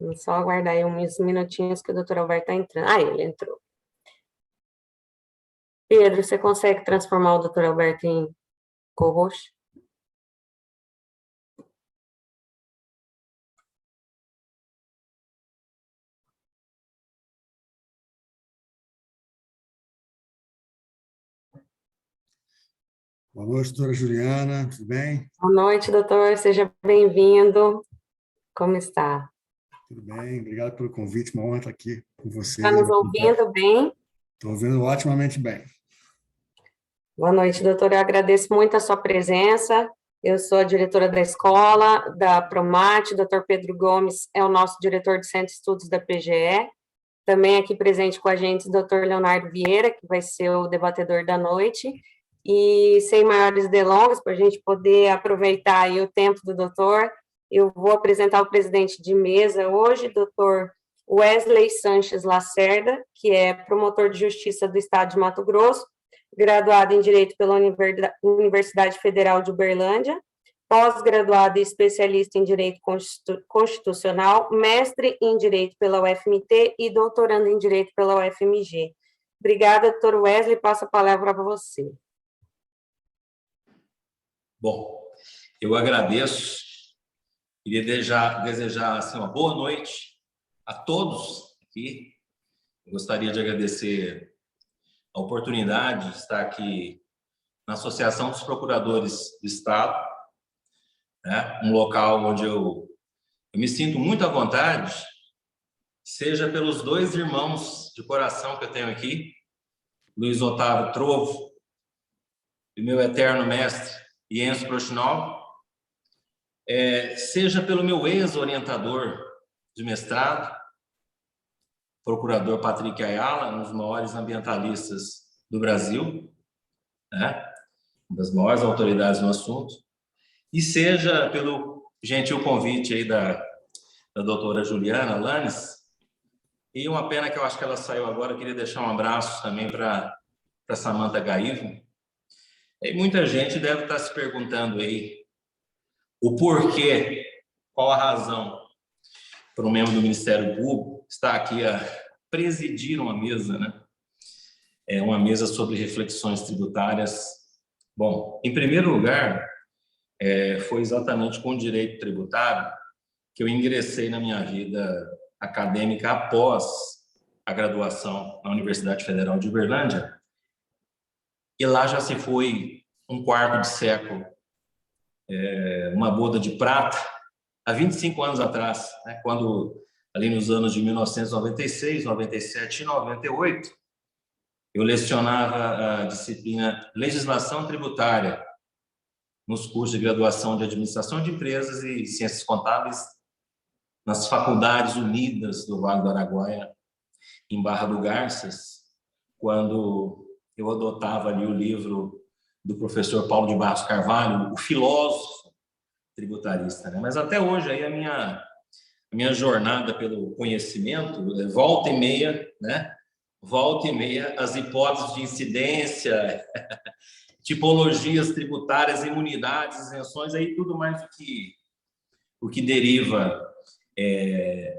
Vamos só aguardar aí uns minutinhos que o doutor Alberto está entrando. Ah, ele entrou. Pedro, você consegue transformar o doutor Alberto em co-host? Boa noite, doutora Juliana, tudo bem? Boa noite, doutor, seja bem-vindo. Como está? Tudo bem, obrigado pelo convite, uma honra estar aqui com Está vocês. nos ouvindo bem? Estou ouvindo otimamente bem. Boa noite, doutora. Eu agradeço muito a sua presença. Eu sou a diretora da escola, da Promate. Doutor Pedro Gomes é o nosso diretor de Centro de Estudos da PGE. Também aqui presente com a gente o doutor Leonardo Vieira, que vai ser o debatedor da noite. E sem maiores delongas, para a gente poder aproveitar aí o tempo do doutor, eu vou apresentar o presidente de mesa hoje, doutor Wesley Sanches Lacerda, que é promotor de justiça do Estado de Mato Grosso, graduado em Direito pela Universidade Federal de Uberlândia, pós-graduado e especialista em Direito Constitucional, mestre em Direito pela UFMT e doutorando em Direito pela UFMG. Obrigada, doutor Wesley, passo a palavra para você. Bom, eu agradeço, queria desejar assim, uma boa noite a todos aqui. Eu gostaria de agradecer a oportunidade de estar aqui na Associação dos Procuradores do Estado, né? Um local onde eu me sinto muito à vontade, seja pelos dois irmãos de coração que eu tenho aqui, Luiz Otávio Trovo e meu eterno mestre Jens Prochinov, seja pelo meu ex-orientador de mestrado, procurador Patrick Ayala, um dos maiores ambientalistas do Brasil, né? Uma das maiores autoridades no assunto, e seja pelo gentil convite aí da doutora Juliana Lanes, e uma pena que eu acho que ela saiu agora, eu queria deixar um abraço também para Samantha Gaivo. E muita gente deve estar se perguntando aí o porquê, qual a razão para um membro do Ministério Público estar aqui a presidir uma mesa, né? Uma mesa sobre reflexões tributárias. Bom, em primeiro lugar, foi exatamente com o direito tributário que eu ingressei na minha vida acadêmica após a graduação na Universidade Federal de Uberlândia. E lá já se foi um quarto de século, uma boda de prata, há 25 anos atrás, né, quando, ali nos anos de 1996, 97 e 98, eu lecionava a disciplina Legislação Tributária nos cursos de graduação de Administração de Empresas e Ciências Contábeis nas Faculdades Unidas do Vale do Araguaia, em Barra do Garças, quando eu adotava ali o livro do professor Paulo de Barros Carvalho, o filósofo tributarista, né? Mas até hoje aí a minha jornada pelo conhecimento, volta e meia, né? Volta e meia, as hipóteses de incidência, tipologias tributárias, imunidades, isenções, aí tudo mais o que deriva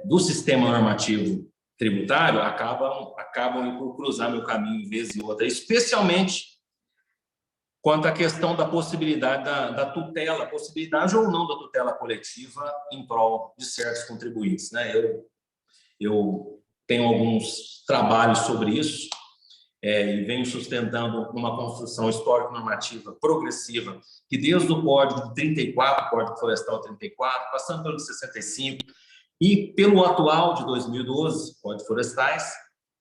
do sistema normativo tributário acabam por cruzar meu caminho em vez e outra, especialmente quanto à questão da possibilidade da tutela, possibilidade ou não da tutela coletiva em prol de certos contribuintes, né? Eu tenho alguns trabalhos sobre isso, e venho sustentando uma construção histórico-normativa progressiva, que desde o Código de 34, Código Florestal 34, passando pelo de 65, e pelo atual de 2012, Código Florestais,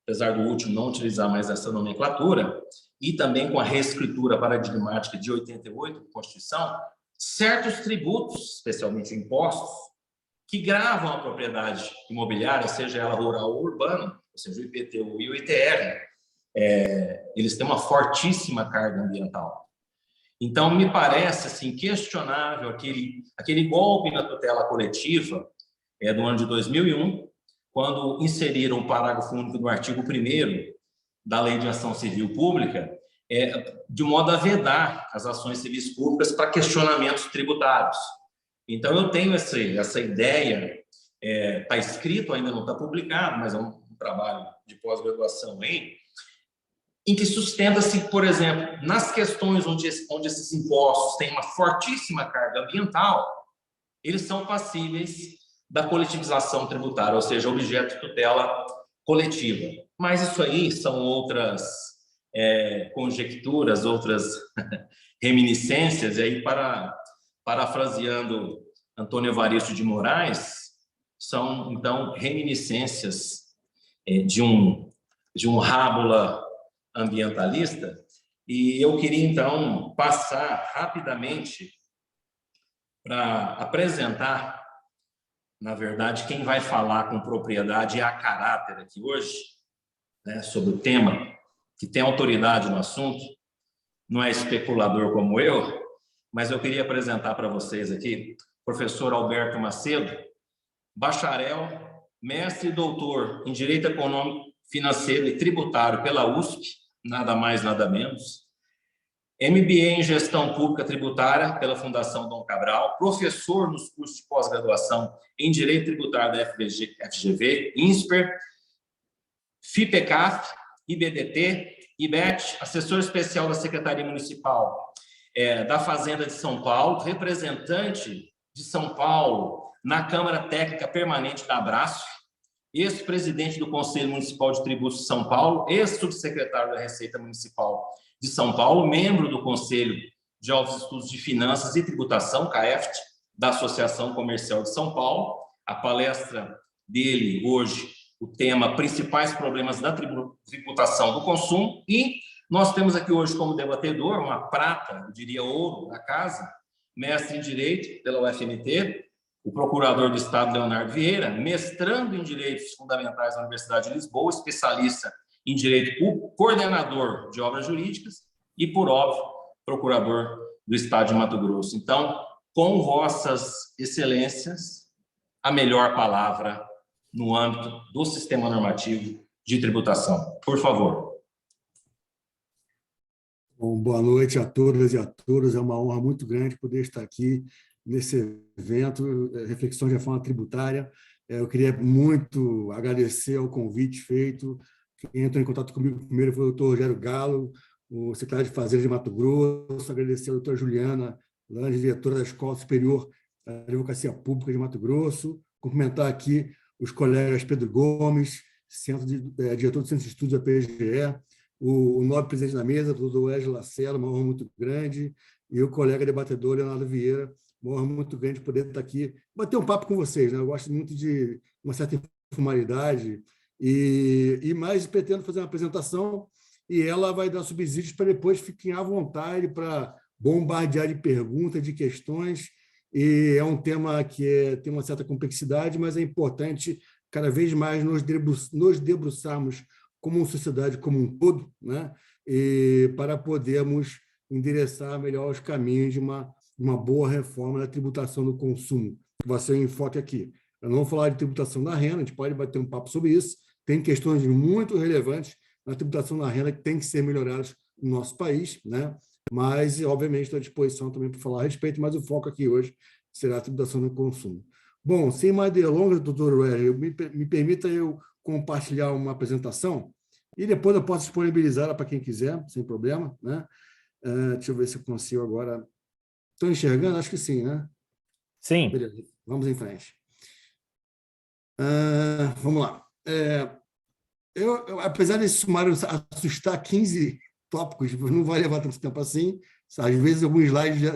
apesar do último não utilizar mais essa nomenclatura, e também com a reescritura paradigmática de 88 da Constituição, certos tributos, especialmente impostos, que gravam a propriedade imobiliária, seja ela rural ou urbana, ou seja, o IPTU e o ITR, eles têm uma fortíssima carga ambiental. Então, me parece assim, questionável aquele golpe na tutela coletiva do ano de 2001, quando inseriram o parágrafo único do artigo 1º da Lei de Ação Civil Pública, de modo a vedar as ações civis públicas para questionamentos tributários. Então, eu tenho essa ideia está escrito, ainda não está publicado, mas é um trabalho de pós-graduação em que sustenta-se, por exemplo, nas questões onde esses impostos têm uma fortíssima carga ambiental, eles são passíveis da coletivização tributária, ou seja, objeto de tutela coletiva. Mas isso aí são outras conjecturas, outras reminiscências, e aí, parafraseando Antônio Evaristo de Moraes, são, então, reminiscências de um rábula ambientalista, e eu queria, então, passar rapidamente para apresentar, na verdade, quem vai falar com propriedade e a caráter aqui hoje, né, sobre o tema, que tem autoridade no assunto, não é especulador como eu, mas eu queria apresentar para vocês aqui o professor Alberto Macedo, bacharel, mestre e doutor em Direito Econômico, Financeiro e Tributário pela USP, nada mais, nada menos, MBA em Gestão Pública Tributária pela Fundação Dom Cabral, professor nos cursos de pós-graduação em Direito Tributário da FGV, INSPER, FIPECAF, IBDT, IBET, assessor especial da Secretaria Municipal da Fazenda de São Paulo, representante de São Paulo na Câmara Técnica Permanente da Abraço, ex-presidente do Conselho Municipal de Tributos de São Paulo, ex-subsecretário da Receita Municipal de São Paulo, membro do Conselho de Altos Estudos de Finanças e Tributação, CAEFT, da Associação Comercial de São Paulo. A palestra dele hoje, o tema Principais Problemas da Tributação do Consumo, e nós temos aqui hoje como debatedor uma prata, eu diria ouro, da casa, mestre em Direito pela UFMT, o procurador do Estado, Leonardo Vieira, mestrando em Direitos Fundamentais da Universidade de Lisboa, especialista em Direito Público, coordenador de obras jurídicas e, por óbvio, procurador do Estado de Mato Grosso. Então, com vossas excelências, a melhor palavra no âmbito do sistema normativo de tributação. Por favor. Bom, boa noite a todas e a todos. É uma honra muito grande poder estar aqui nesse evento, Reflexões de Reforma Tributária. Eu queria muito agradecer ao convite feito. Quem entrou em contato comigo primeiro foi o doutor Rogério Galo, o secretário de Fazenda de Mato Grosso. Agradecer a doutora Juliana Lange, diretora da Escola Superior da Advocacia Pública de Mato Grosso. Cumprimentar aqui os colegas Pedro Gomes, diretor do Centro de Estudos da PGE, o nobre presidente da mesa, o doutor Wesley Lacerda, uma honra muito grande, e o colega debatedor Leonardo Vieira, uma honra muito grande poder estar aqui, bater um papo com vocês, né? Eu gosto muito de uma certa informalidade, e mais pretendo fazer uma apresentação, e ela vai dar subsídios para depois fiquem à vontade para bombardear de perguntas, de questões, e é um tema que tem uma certa complexidade, mas é importante cada vez mais nos debruçarmos como uma sociedade como um todo, né? E para podermos endereçar melhor os caminhos de uma boa reforma da tributação do consumo, que vai ser o enfoque aqui. Eu não vou falar de tributação da renda, a gente pode bater um papo sobre isso, tem questões muito relevantes na tributação da renda que tem que ser melhoradas no nosso país, né? Mas, obviamente, estou à disposição também para falar a respeito, mas o foco aqui hoje será a tributação do consumo. Bom, sem mais delongas, doutor Wesley, me permita eu compartilhar uma apresentação e depois eu posso disponibilizá-la para quem quiser, sem problema, né? Deixa eu ver se eu consigo agora. Estão enxergando? Acho que sim, né? Sim. Beleza, vamos em frente. Vamos lá. Apesar desse sumário assustar 15 tópicos, não vai levar tanto tempo assim. Às vezes, alguns slides já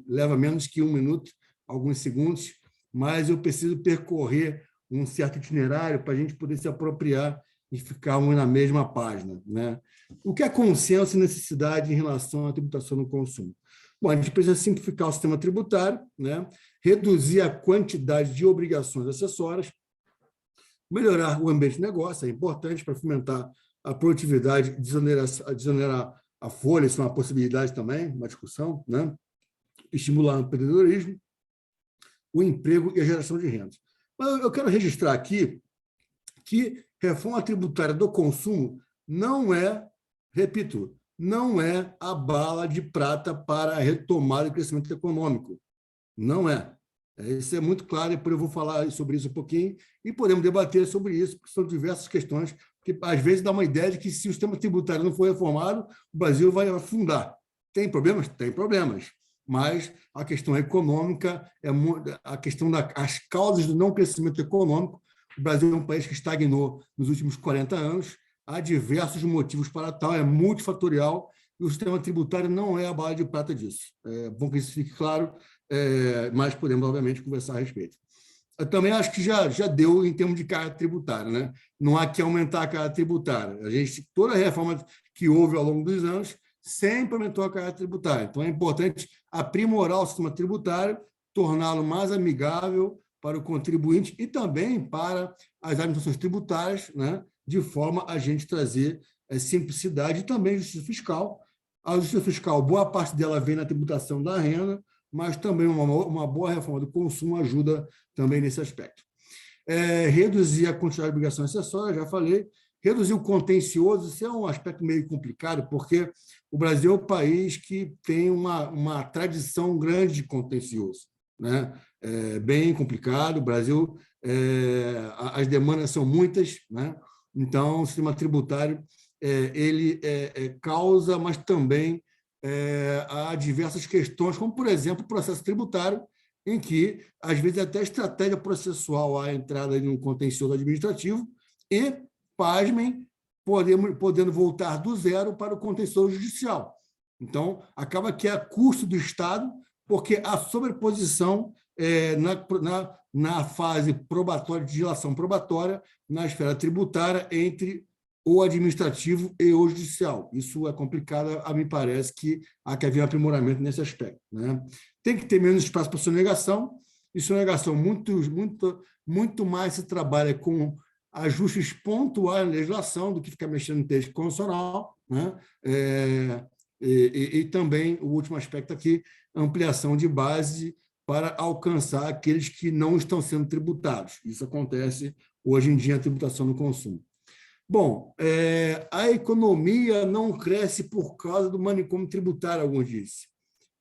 leva menos que 1 minuto, alguns segundos, mas eu preciso percorrer um certo itinerário para a gente poder se apropriar e ficarmos na mesma página, né? O que é consenso e necessidade em relação à tributação no consumo? Bom, a gente precisa simplificar o sistema tributário, né? Reduzir a quantidade de obrigações acessórias, melhorar o ambiente de negócio, é importante para fomentar a produtividade, desonerar a folha, isso é uma possibilidade também, uma discussão, né? Estimular o empreendedorismo, o emprego e a geração de renda. Mas eu quero registrar aqui que reforma tributária do consumo não é, repito, não é a bala de prata para a retomada do crescimento econômico. Não é. Isso é muito claro, e depois eu vou falar sobre isso um pouquinho, e podemos debater sobre isso, porque são diversas questões, que às vezes dá uma ideia de que se o sistema tributário não for reformado, o Brasil vai afundar. Tem problemas? Tem problemas, mas a questão econômica, a questão das causas do não crescimento econômico, o Brasil é um país que estagnou nos últimos 40 anos, há diversos motivos para tal, é multifatorial, e o sistema tributário não é a bala de prata disso. É bom que isso fique claro, mas podemos, obviamente, conversar a respeito. Eu também acho que já deu em termos de carga tributária, né? Não há que aumentar a carga tributária. Toda a reforma que houve ao longo dos anos sempre aumentou a carga tributária. Então, é importante aprimorar o sistema tributário, torná-lo mais amigável para o contribuinte e também para as administrações tributárias, né? De forma a gente trazer simplicidade e também justiça fiscal. A justiça fiscal, boa parte dela vem na tributação da renda, mas também uma boa reforma do consumo ajuda também nesse aspecto. Reduzir a quantidade de obrigações acessórias, já falei. Reduzir o contencioso, isso é um aspecto meio complicado, porque o Brasil é um país que tem uma tradição grande de contencioso, né? Bem complicado. O Brasil, as demandas são muitas, né? Então, o sistema tributário ele causa, mas também há diversas questões, como, por exemplo, o processo tributário, em que, às vezes, até estratégia processual há entrada em um contencioso administrativo e, pasmem, podendo voltar do zero para o contencioso judicial. Então, acaba que é custo do Estado, porque a sobreposição na fase probatória, de dilação probatória, na esfera tributária, entre o administrativo e o judicial. Isso é complicado, me parece que há que haver um aprimoramento nesse aspecto, né? Tem que ter menos espaço para sonegação, e sonegação muito mais se trabalha com ajustes pontuais na legislação do que ficar mexendo no texto constitucional, né? E também, o último aspecto aqui, ampliação de base para alcançar aqueles que não estão sendo tributados. Isso acontece hoje em dia na tributação do consumo. Bom, a economia não cresce por causa do manicômio tributário, alguns dizem.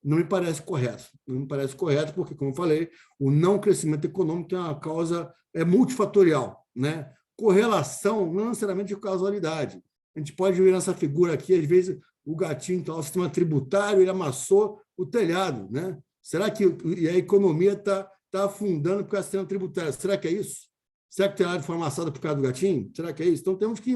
Não me parece correto. Não me parece correto porque, como eu falei, o não crescimento econômico tem uma causa multifatorial, né? Correlação não necessariamente de causalidade. A gente pode ver nessa figura aqui, às vezes, o gatinho está no sistema tributário, ele amassou o telhado, né? Será que a economia está afundando por causa do sistema tributário? Será que é isso? Será que o telhado foi amassado por causa do gatinho? Será que é isso? Então, temos que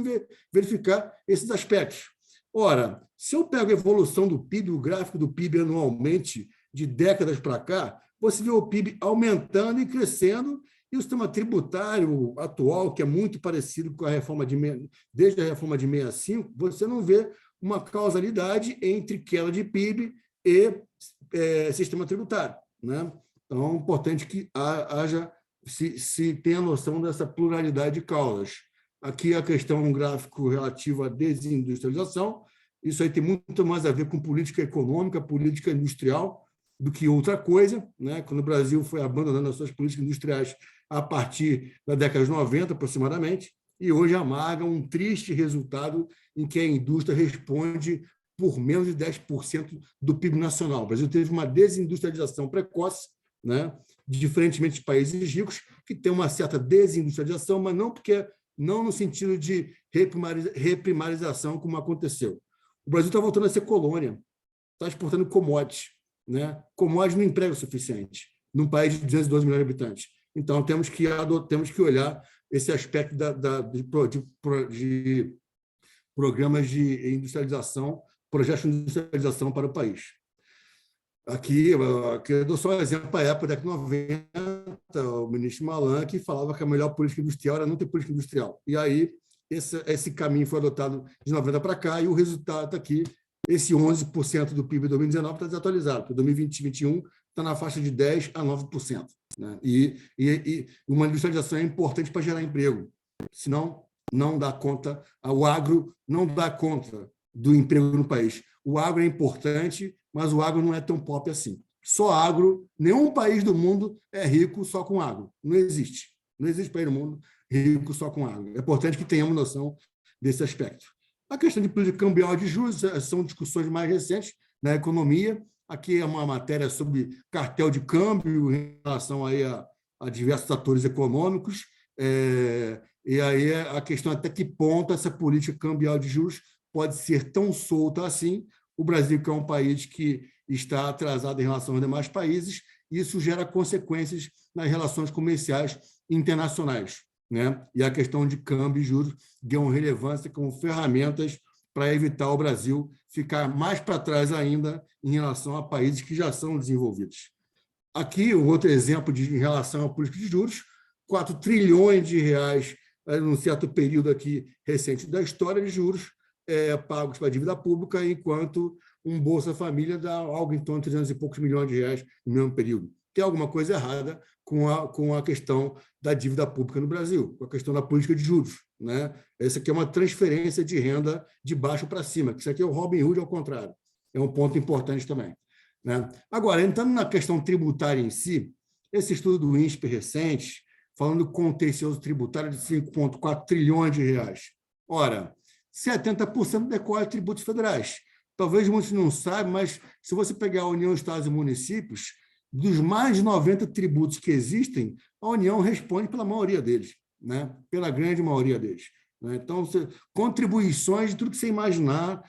verificar esses aspectos. Ora, se eu pego a evolução do PIB, o gráfico do PIB anualmente, de décadas para cá, você vê o PIB aumentando e crescendo, e o sistema tributário atual, que é muito parecido com a reforma desde a reforma de 65, você não vê uma causalidade entre queda de PIB e sistema tributário, né? Então, é importante que se tenha noção dessa pluralidade de causas. Aqui a questão, um gráfico relativo à desindustrialização, isso aí tem muito mais a ver com política econômica, política industrial, do que outra coisa, né? Quando o Brasil foi abandonando as suas políticas industriais a partir da década de 90, aproximadamente, e hoje amarga um triste resultado em que a indústria responde por menos de 10% do PIB nacional. O Brasil teve uma desindustrialização precoce, né? Diferentemente de países ricos, que têm uma certa desindustrialização, mas não no sentido de reprimarização, como aconteceu. O Brasil está voltando a ser colônia, está exportando commodities, né? Commodities não emprega o suficiente num país de 212 milhões de habitantes. Então, temos que olhar esse aspecto de programas de industrialização, projetos de industrialização para o país. Aqui eu dou só um exemplo para a época da década de 90, o ministro Malan, que falava que a melhor política industrial era não ter política industrial. E aí, esse caminho foi adotado de 90 para cá, e o resultado está aqui. Esse 11% do PIB de 2019 está desatualizado, porque 2020 e 2021 está na faixa de 10% a 9%. Né? E uma industrialização é importante para gerar emprego, senão não dá conta, o agro não dá conta do emprego no país. O agro é importante, mas o agro não é tão pop assim. Só agro, nenhum país do mundo é rico só com agro. Não existe. Não existe país do mundo rico só com agro. É importante que tenhamos noção desse aspecto. A questão de política cambial de juros são discussões mais recentes na economia. Aqui é uma matéria sobre cartel de câmbio em relação aí a diversos atores econômicos, e aí a questão até que ponto essa política cambial de juros pode ser tão solta assim. O Brasil, que é um país que está atrasado em relação aos demais países, isso gera consequências nas relações comerciais internacionais, né? E a questão de câmbio e juros ganham relevância como ferramentas para evitar o Brasil ficar mais para trás ainda em relação a países que já são desenvolvidos. Aqui, um outro exemplo em relação à política de juros, 4 trilhões de reais num certo período aqui recente da história de juros pagos para a dívida pública, enquanto um Bolsa Família dá algo em torno de 300 e poucos milhões de reais no mesmo período. Tem alguma coisa errada com a questão da dívida pública no Brasil, com a questão da política de juros, né? Essa aqui é uma transferência de renda de baixo para cima, que isso aqui é o Robin Hood ao contrário. É um ponto importante também, né? Agora, entrando na questão tributária em si, esse estudo do INSPE recente, falando do contencioso tributário de 5,4 trilhões de reais. Ora, 70% decorre de tributos federais. Talvez muitos não saibam, mas se você pegar a União, Estados e Municípios, dos mais de 90 tributos que existem, a União responde pela maioria deles, né? Pela grande maioria deles, né? Então, contribuições de tudo que você imaginar,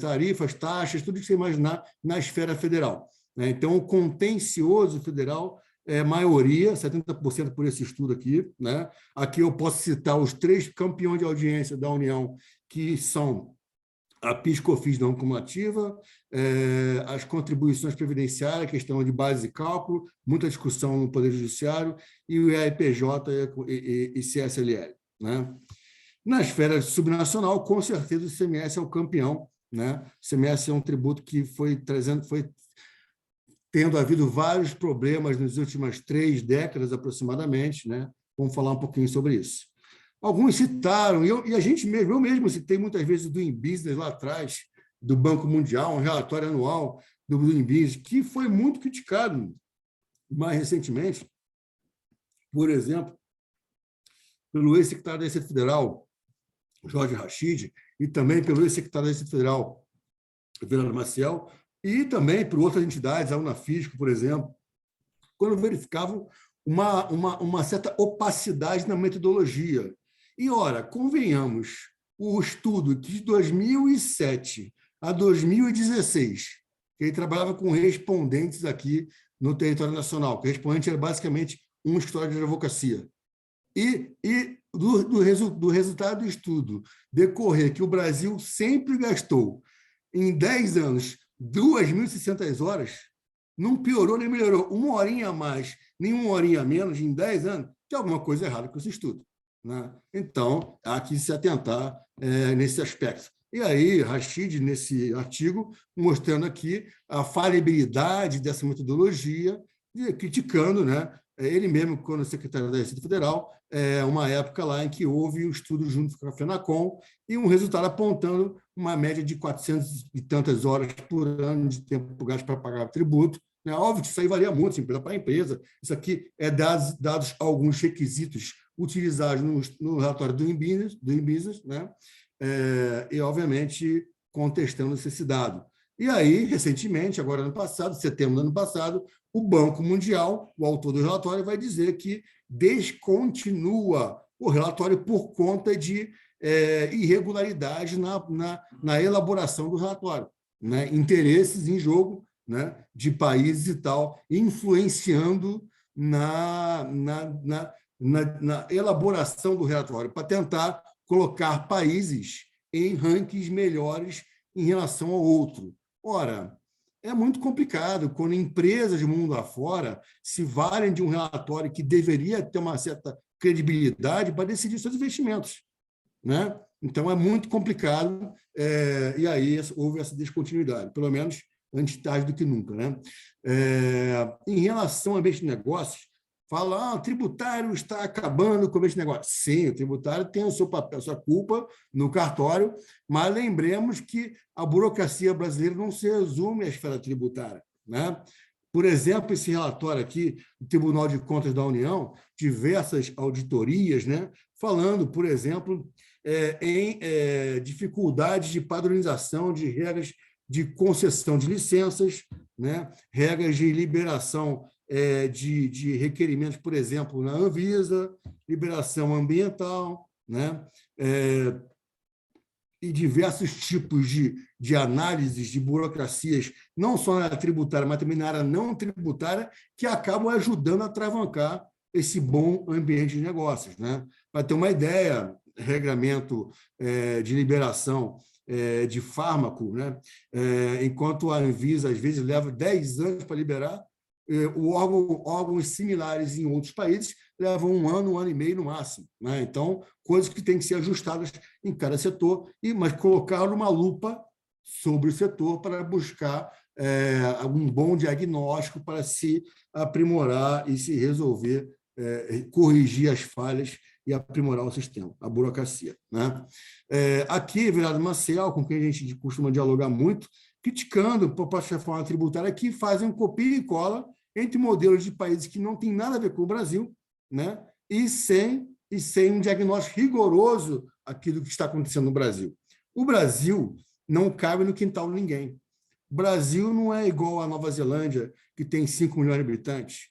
tarifas, taxas, tudo que você imaginar na esfera federal, né? Então, o contencioso federal é maioria, 70% por esse estudo aqui, né? Aqui eu posso citar os 3 campeões de audiência da União, que são a PIS/COFINS não cumulativa, as contribuições previdenciárias, a questão de base de cálculo, muita discussão no Poder Judiciário, e o IAPJ e CSLL, né? Na esfera subnacional, com certeza o ICMS é o campeão, né? O ICMS é um tributo que foi tendo havido vários problemas nas últimas 3 décadas aproximadamente, né? Vamos falar um pouquinho sobre isso. Alguns citaram, e a gente mesmo, eu mesmo citei muitas vezes o Doing Business lá atrás, do Banco Mundial, um relatório anual do Doing Business, que foi muito criticado mais recentemente, por exemplo, pelo ex-secretário da Receita Federal, Jorge Rachid, e também pelo ex-secretário da Receita Federal, Fernando Maciel, e também por outras entidades, a Unafisco, por exemplo, quando verificavam uma certa opacidade na metodologia. E, ora, convenhamos, o estudo de 2007 a 2016, que ele trabalhava com respondentes aqui no território nacional, que o respondente era basicamente um escritório de advocacia. E do resultado do estudo decorrer que o Brasil sempre gastou, em 10 anos, 2.600 horas, não piorou nem melhorou, 1 horinha a mais, nem 1 horinha a menos em 10 anos, tem alguma coisa errada com esse estudo, né? Então, há que se atentar nesse aspecto. E aí, Rachid, nesse artigo, mostrando aqui a falibilidade dessa metodologia, e criticando, né, ele mesmo, quando secretário da Receita Federal, uma época lá em que houve um estudo junto com a FENACOM e um resultado apontando uma média de 400 e tantas horas por ano de tempo gasto para pagar tributo. É óbvio que isso aí varia muito, empresa para empresa. Isso aqui é dados alguns requisitos utilizados no relatório do Business, né? E, obviamente, contestando esse dado. E aí, recentemente, agora ano passado, setembro do ano passado, o Banco Mundial, o autor do relatório, vai dizer que descontinua o relatório por conta de irregularidades na elaboração do relatório, né? Interesses em jogo, né, de países e tal, influenciando na elaboração do relatório, para tentar colocar países em rankings melhores em relação ao outro. Ora, é muito complicado quando empresas do mundo afora se valem de um relatório que deveria ter uma certa credibilidade para decidir seus investimentos, né? Então, é muito complicado, e aí houve essa descontinuidade, pelo menos antes tarde do que nunca, né? Em relação ao ambiente de negócios, fala, o tributário está acabando com o ambiente de negócio. Sim, o tributário tem o seu papel, a sua culpa no cartório, mas lembremos que a burocracia brasileira não se resume à esfera tributária, né? Por exemplo, esse relatório aqui do Tribunal de Contas da União, diversas auditorias, né, falando, por exemplo, em dificuldades de padronização de regras de concessão de licenças, né? Regras de liberação de requerimentos, por exemplo, na Anvisa, liberação ambiental, né? E diversos tipos de análises de burocracias, não só na área tributária, mas também na área não tributária, que acabam ajudando a atravancar esse bom ambiente de negócios, né? Para ter uma ideia, regramento de liberação de fármaco, né? Enquanto a Anvisa, às vezes, leva 10 anos para liberar, órgãos similares em outros países levam um ano e meio no máximo, né? Então, coisas que têm que ser ajustadas em cada setor, mas colocar uma lupa sobre o setor para buscar um bom diagnóstico para se aprimorar e se resolver, corrigir as falhas e aprimorar o sistema, a burocracia, né? Aqui, vereador Maciel, com quem a gente costuma dialogar muito, criticando propostas de reforma tributária que fazem um copia e cola entre modelos de países que não têm nada a ver com o Brasil, né? e sem um diagnóstico rigoroso aquilo que está acontecendo no Brasil. O Brasil não cabe no quintal de ninguém. O Brasil não é igual à Nova Zelândia, que tem 5 milhões de habitantes,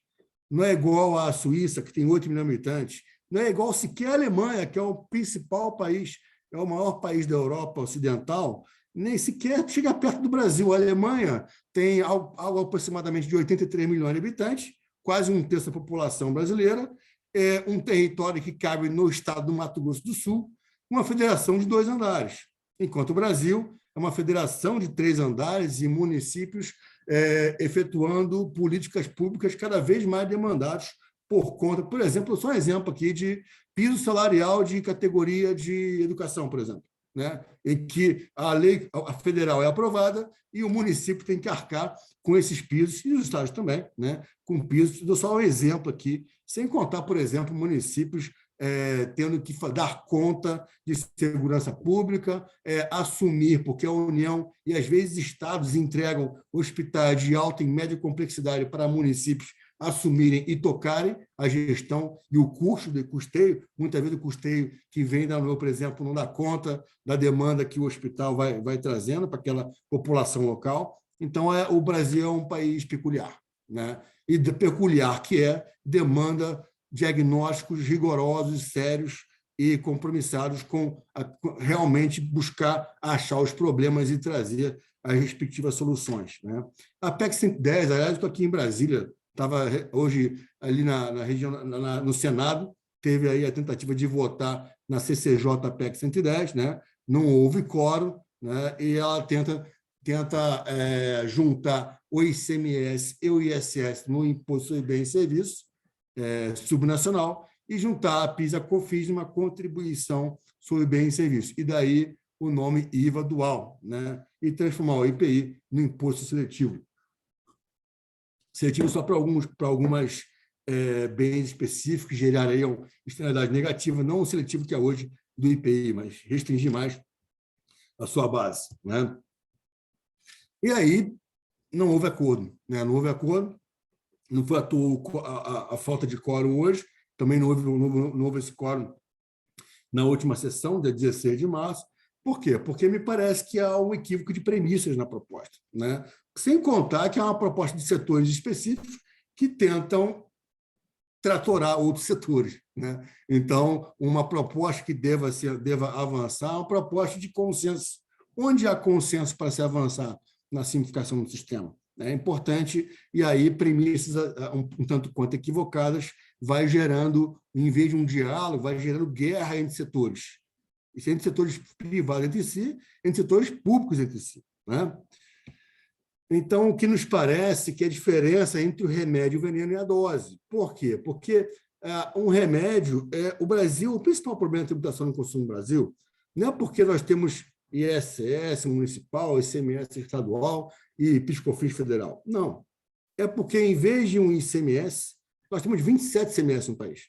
não é igual à Suíça, que tem 8 milhões de habitantes, não é igual sequer à Alemanha, que é o principal país, é o maior país da Europa Ocidental, nem sequer chega perto do Brasil. A Alemanha tem algo aproximadamente de 83 milhões de habitantes, quase um terço da população brasileira, é um território que cabe no estado do Mato Grosso do Sul, uma federação de 2 andares, enquanto o Brasil é uma federação de 3 andares e municípios efetuando políticas públicas cada vez mais demandadas por conta, por exemplo, só um exemplo aqui de piso salarial de categoria de educação, por exemplo, né? Em que a lei federal é aprovada e o município tem que arcar com esses pisos, e os estados também, né? Com pisos. Dou só um exemplo aqui, sem contar, por exemplo, municípios tendo que dar conta de segurança pública, assumir, porque a União e, às vezes, estados entregam hospitais de alta e média complexidade para municípios assumirem e tocarem a gestão e o custo de custeio. Muitas vezes o custeio que vem da União, por exemplo, não dá conta da demanda que o hospital vai trazendo para aquela população local. Então, o Brasil é um país peculiar, né? E peculiar que demanda diagnósticos rigorosos, sérios e compromissados com realmente buscar achar os problemas e trazer as respectivas soluções, né? A PEC 110, aliás, eu estou aqui em Brasília, estava hoje ali na região, no Senado, teve aí a tentativa de votar na CCJ a PEC 110, né? Não houve quórum, né? E ela tenta juntar o ICMS e o ISS no Imposto sobre Bens e Serviços subnacional e juntar a PIS e a COFINS numa contribuição sobre bens e serviços. E daí o nome IVA dual, né? E transformar o IPI no imposto seletivo. Seletivo só para algumas bens específicos que gerariam externalidade negativa, não o seletivo que é hoje do IPI, mas restringir mais a sua base, né? E aí não houve acordo, né? Não houve acordo. Não foi à toa a falta de quórum hoje, também não houve esse quórum na última sessão, dia 16 de março. Por quê? Porque me parece que há um equívoco de premissas na proposta, né? Sem contar que é uma proposta de setores específicos que tentam tratorar outros setores, né? Então, uma proposta que deva avançar é uma proposta de consenso. Onde há consenso para se avançar na simplificação do sistema? É importante, e aí premissas um tanto quanto equivocadas vai gerando, em vez de um diálogo, vai gerando guerra entre setores. Isso entre setores privados entre si, entre setores públicos entre si, né? Então, o que nos parece que é a diferença entre o remédio, o veneno e a dose. Por quê? Porque um remédio, o Brasil, o principal problema da tributação no consumo no Brasil, não é porque nós temos ISS municipal, ICMS estadual e PIS/COFINS federal. Não. É porque, em vez de um ICMS, nós temos 27 ICMS no país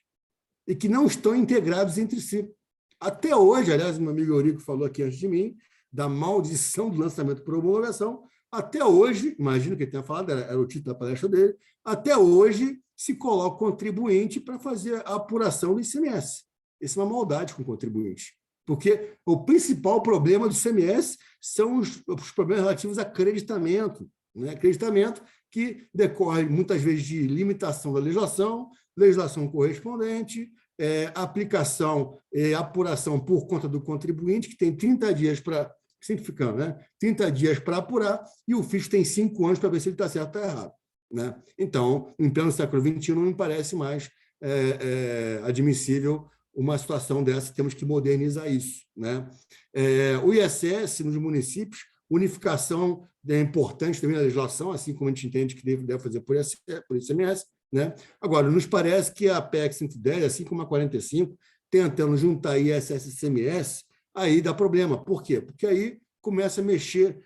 e que não estão integrados entre si. Até hoje, aliás, meu amigo Eurico falou aqui antes de mim, da maldição do lançamento por homologação, até hoje, imagino que ele tenha falado, era o título da palestra dele, até hoje se coloca o contribuinte para fazer a apuração do ICMS. Isso é uma maldade com o contribuinte. Porque o principal problema do ICMS são os problemas relativos a acreditamento, né? Acreditamento que decorre, muitas vezes, de limitação da legislação correspondente, aplicação e apuração por conta do contribuinte, que tem 30 dias para, simplificando, né? 30 dias para apurar, e o fisco tem 5 anos para ver se ele está certo ou está errado, né? Então, em pleno século XXI, não me parece mais admissível uma situação dessa, temos que modernizar isso, né? O ISS nos municípios, unificação é importante também na legislação, assim como a gente entende que deve fazer por ICMS, né? Agora, nos parece que a PEC 110, assim como a 45, tentando juntar ISS e ICMS, aí dá problema. Por quê? Porque aí começa a mexer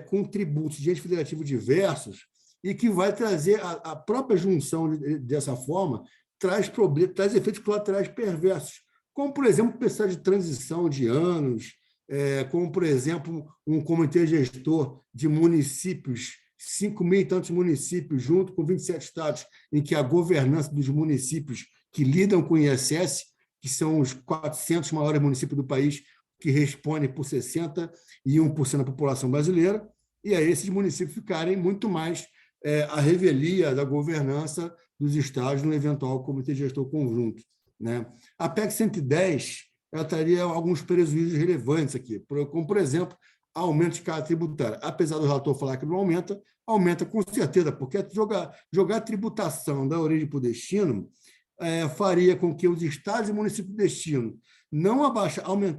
com tributos de entes federativos diversos e que vai trazer a própria junção dessa forma, traz efeitos colaterais perversos, como, por exemplo, precisar de transição de anos, como, por exemplo, um comitê gestor de municípios, 5.000 e tantos municípios, junto com 27 estados, em que a governança dos municípios que lidam com o ISS, que são os 400 maiores municípios do país, que respondem por 61% da população brasileira, e aí esses municípios ficarem muito mais à revelia da governança dos estados no eventual comitê gestor conjunto, né? A PEC 110 ela traria alguns prejuízos relevantes aqui, como, por exemplo, aumento de carga tributária. Apesar do relator falar que não aumenta, aumenta com certeza, porque jogar a tributação da origem para o destino faria com que os estados e municípios de destino não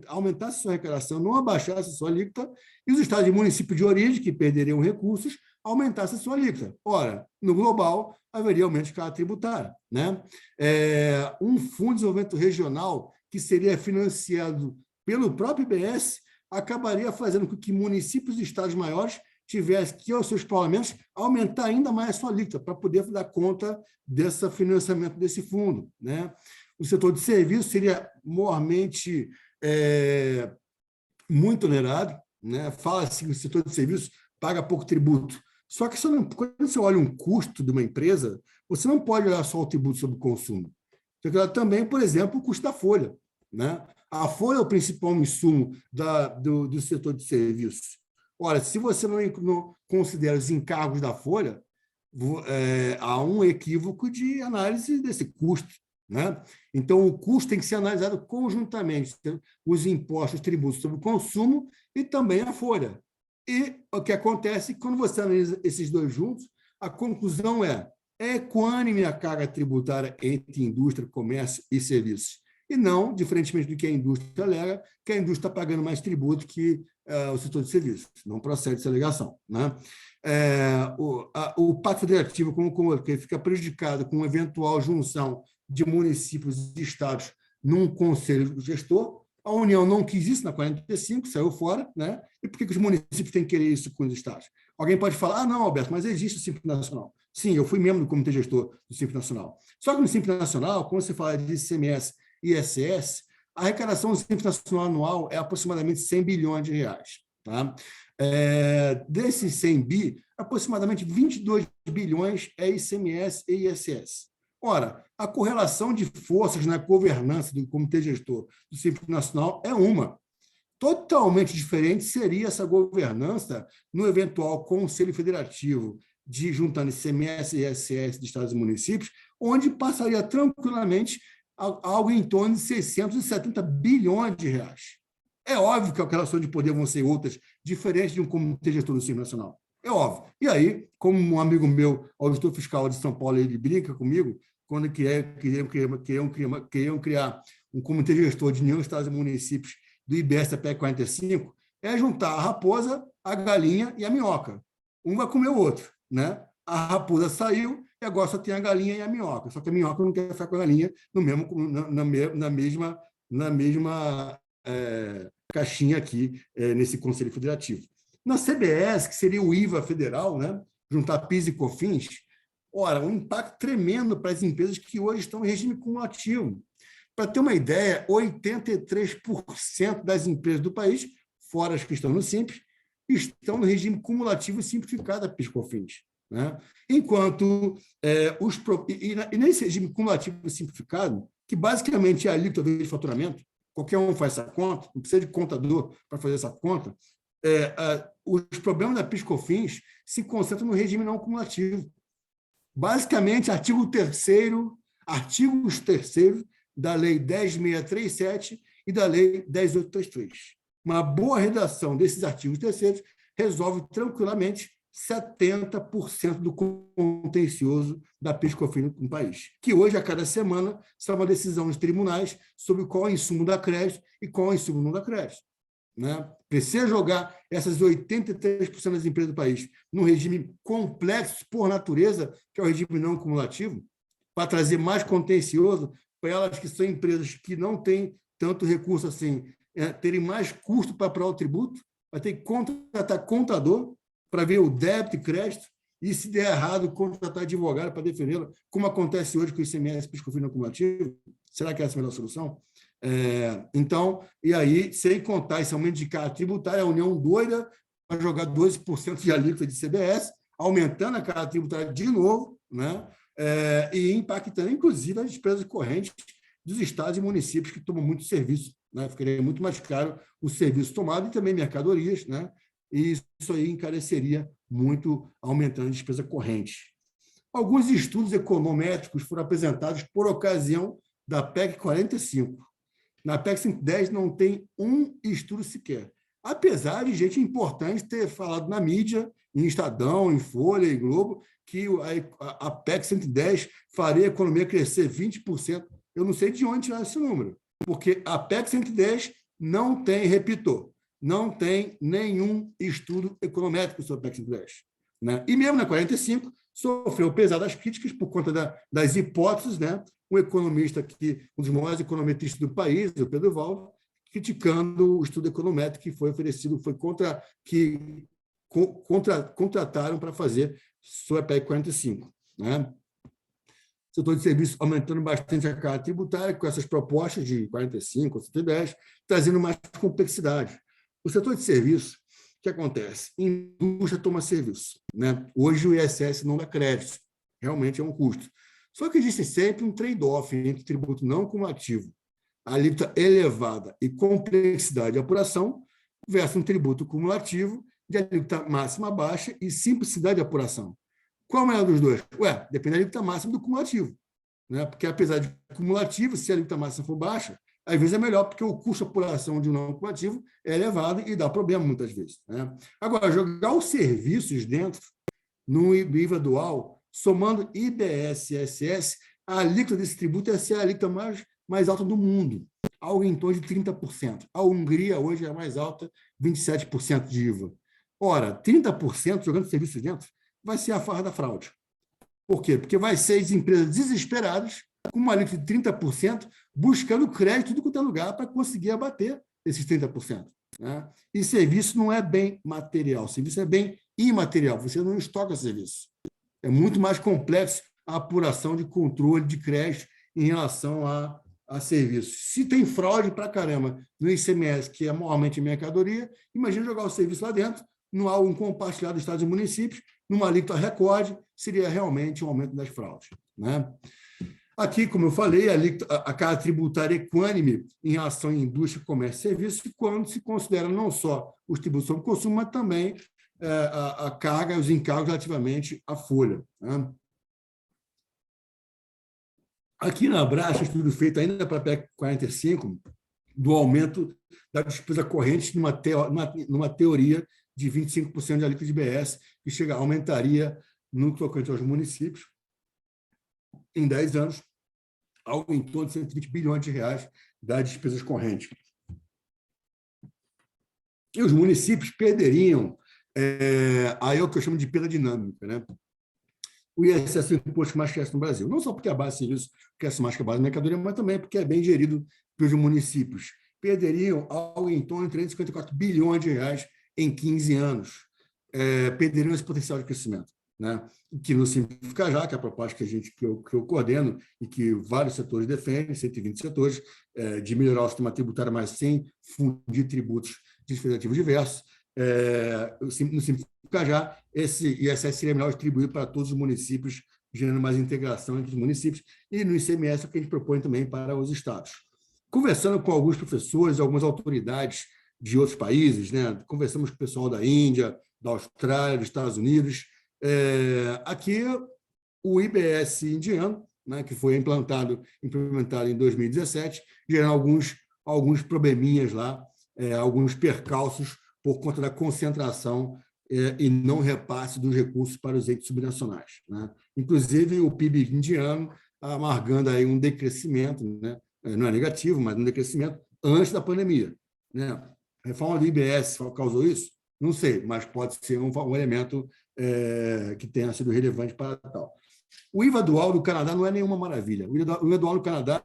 aumentassem sua arrecadação, não abaixassem sua alíquota, e os estados e municípios de origem, que perderiam recursos, aumentassem sua alíquota. Ora, no global, haveria aumento de carga tributária, né? Um fundo de desenvolvimento regional que seria financiado pelo próprio IBS acabaria fazendo com que municípios e estados maiores tivessem que, aos seus parlamentos, aumentar ainda mais a sua alíquota para poder dar conta desse financiamento desse fundo, né? O setor de serviços seria mormente muito onerado, né? Fala-se que o setor de serviços paga pouco tributo. Só que quando você olha um custo de uma empresa, você não pode olhar só o tributo sobre o consumo. Você tem que olhar também, por exemplo, o custo da folha, né? A folha é o principal insumo do setor de serviços. Ora, se você não considera os encargos da folha, há um equívoco de análise desse custo, né? Então, o custo tem que ser analisado conjuntamente, os impostos, os tributos sobre o consumo e também a folha. E o que acontece quando você analisa esses dois juntos, a conclusão é equânime a carga tributária entre indústria, comércio e serviços. E não, diferentemente do que a indústria alega, que a indústria está pagando mais tributo que o setor de serviços. Não procede essa alegação, né? O Pacto Federativo, como que fica prejudicado com uma eventual junção de municípios e estados num conselho gestor. A União não quis isso na 45, saiu fora, né? E por que os municípios têm que querer isso com os estados? Alguém pode falar, não, Alberto, mas existe o Simples Nacional. Sim, eu fui membro do Comitê Gestor do Simples Nacional. Só que no Simples Nacional, quando você fala de ICMS e ISS, a arrecadação do Simples Nacional anual é aproximadamente 100 bilhões de reais. Tá? Desses 100 bi, aproximadamente 22 bilhões é ICMS e ISS. Ora, a correlação de forças na governança do Comitê Gestor do Simples Nacional é uma. Totalmente diferente seria essa governança no eventual Conselho Federativo de juntando ICMS e ISS de estados e municípios, onde passaria tranquilamente algo em torno de 670 bilhões de reais. É óbvio que as relações de poder vão ser outras, diferentes de um Comitê Gestor do Simples Nacional. É óbvio. E aí, como um amigo meu, auditor fiscal de São Paulo, ele brinca comigo, quando queriam criar um comitê gestor de União, estados e municípios do IBS da PEC 45, juntar a raposa, a galinha e a minhoca. Um vai comer o outro, né? A raposa saiu e agora só tem a galinha e a minhoca. Só que a minhoca não quer ficar com a galinha na mesma caixinha aqui, nesse Conselho Federativo. Na CBS, que seria o IVA federal, né? Juntar PIS e COFINS, ora, um impacto tremendo para as empresas que hoje estão em regime cumulativo. Para ter uma ideia, 83% das empresas do país, fora as que estão no Simples, estão no regime cumulativo simplificado da PIS/COFINS, né? Enquanto nesse regime cumulativo simplificado, que basicamente é a alíquota de faturamento, qualquer um faz essa conta, não precisa de contador para fazer essa conta, os problemas da PIS/COFINS se concentram no regime não cumulativo. Basicamente, artigos terceiros da Lei 10.637 e da Lei 10.833. Uma boa redação desses artigos terceiros resolve tranquilamente 70% do contencioso da PIS/COFINS no país, que hoje, a cada semana, sai uma decisão dos tribunais sobre qual é o insumo da crédito e qual é o insumo não da crédito. Né? Precisa jogar essas 83% das empresas do país num regime complexo por natureza, que é o regime não cumulativo, para trazer mais contencioso para elas que são empresas que não têm tanto recurso assim, terem mais custo para apurar o tributo, vai ter que contratar contador para ver o débito e crédito, e, se der errado, contratar advogado para defendê-lo, como acontece hoje com o ICMS, PIS/COFINS não cumulativo. Será que essa é a melhor solução? Então, e aí, sem contar esse aumento de carga tributária, a União doida vai jogar 12% de alíquota de CBS, aumentando a carga tributária de novo, né? E impactando, inclusive, as despesas correntes dos estados e municípios que tomam muito serviço, né? Ficaria muito mais caro o serviço tomado e também mercadorias, né? E isso aí encareceria muito, aumentando a despesa corrente. Alguns estudos econométricos foram apresentados por ocasião da PEC 45. Na PEC 110 não tem um estudo sequer, apesar de gente importante ter falado na mídia, em Estadão, em Folha, em Globo, que a PEC 110 faria a economia crescer 20%. Eu não sei de onde tirar esse número, porque a PEC 110 não tem, repito, não tem nenhum estudo econométrico sobre a PEC 110. Né? E mesmo na 45, sofreu pesadas críticas por conta das hipóteses, né? Um economista, um dos maiores econometristas do país, o Pedro Val, criticando o estudo econométrico que foi oferecido, contrataram para fazer sobre a PEC 45. Né? O setor de serviços aumentando bastante a carga tributária com essas propostas de 45, 110, trazendo mais complexidade. O setor de serviços, o que acontece? A indústria toma serviço. Né? Hoje o ISS não dá crédito, realmente é um custo. Só que existe sempre um trade-off entre tributo não cumulativo, alíquota elevada e complexidade de apuração, versus um tributo cumulativo de alíquota máxima baixa e simplicidade de apuração. Qual é o melhor dos dois? Depende da alíquota máxima do cumulativo. Né? Porque, apesar de cumulativo, se a alíquota máxima for baixa, às vezes é melhor, porque o custo de apuração de um não cumulativo é elevado e dá problema muitas vezes. Né? Agora, jogar os serviços dentro, no IVA dual, somando IBS e ISS, a alíquota desse tributo é a alíquota mais alta do mundo, algo em torno de 30%. A Hungria hoje é a mais alta, 27% de IVA. Ora, 30% jogando serviços dentro vai ser a farra da fraude. Por quê? Porque vai ser as empresas desesperadas, com uma alíquota de 30%, buscando crédito de qualquer lugar para conseguir abater esses 30%. Né? E serviço não é bem material, serviço é bem imaterial, você não estoca serviço. É muito mais complexo a apuração de controle de crédito em relação a serviços. Se tem fraude para caramba no ICMS, que é normalmente mercadoria, imagina jogar o serviço lá dentro, no algo compartilhado dos estados e municípios, numa alíquota recorde, seria realmente um aumento das fraudes. Né? Aqui, como eu falei, a carga tributária equânime em relação à indústria, comércio e serviços, quando se considera não só os tributos sobre consumo, mas também a carga e os encargos relativamente à folha. Né? Aqui na Abraço, estudo feito ainda para a PEC 45, do aumento da despesa corrente numa teoria de 25% de alíquota de IBS, que aumentaria, no tocante aos municípios, em 10 anos, algo em torno de 120 bilhões de reais das despesas correntes. E os municípios perderiam, aí é o que eu chamo de perda dinâmica, né? O ISS é o imposto que mais cresce no Brasil, não só porque a base de serviços cresce mais que a base de mercadoria, mas também porque é bem gerido pelos municípios. Perderiam algo em torno de 354 bilhões de reais em 15 anos. Perderiam esse potencial de crescimento. Né? Que no Simplifica Já, que é a proposta que eu coordeno e que vários setores defendem, 120 setores, de melhorar o sistema tributário, mas sem fundir tributos desfederativos diversos. No Simplifica Já, esse ISS seria melhor distribuído para todos os municípios, gerando mais integração entre os municípios, e no ICMS, o que a gente propõe também para os estados. Conversando com alguns professores, algumas autoridades de outros países, né? Conversamos com o pessoal da Índia, da Austrália, dos Estados Unidos. Aqui, o IBS indiano, né, que foi implementado em 2017, gerando alguns probleminhas lá, alguns percalços por conta da concentração e não repasse dos recursos para os entes subnacionais, né? Inclusive, o PIB indiano amargando aí um decrescimento, né? Não é negativo, mas um decrescimento antes da pandemia, né? A reforma do IBS causou isso? Não sei, mas pode ser um elemento que tenha sido relevante para tal. O IVA dual do Canadá não é nenhuma maravilha. O IVA dual do Canadá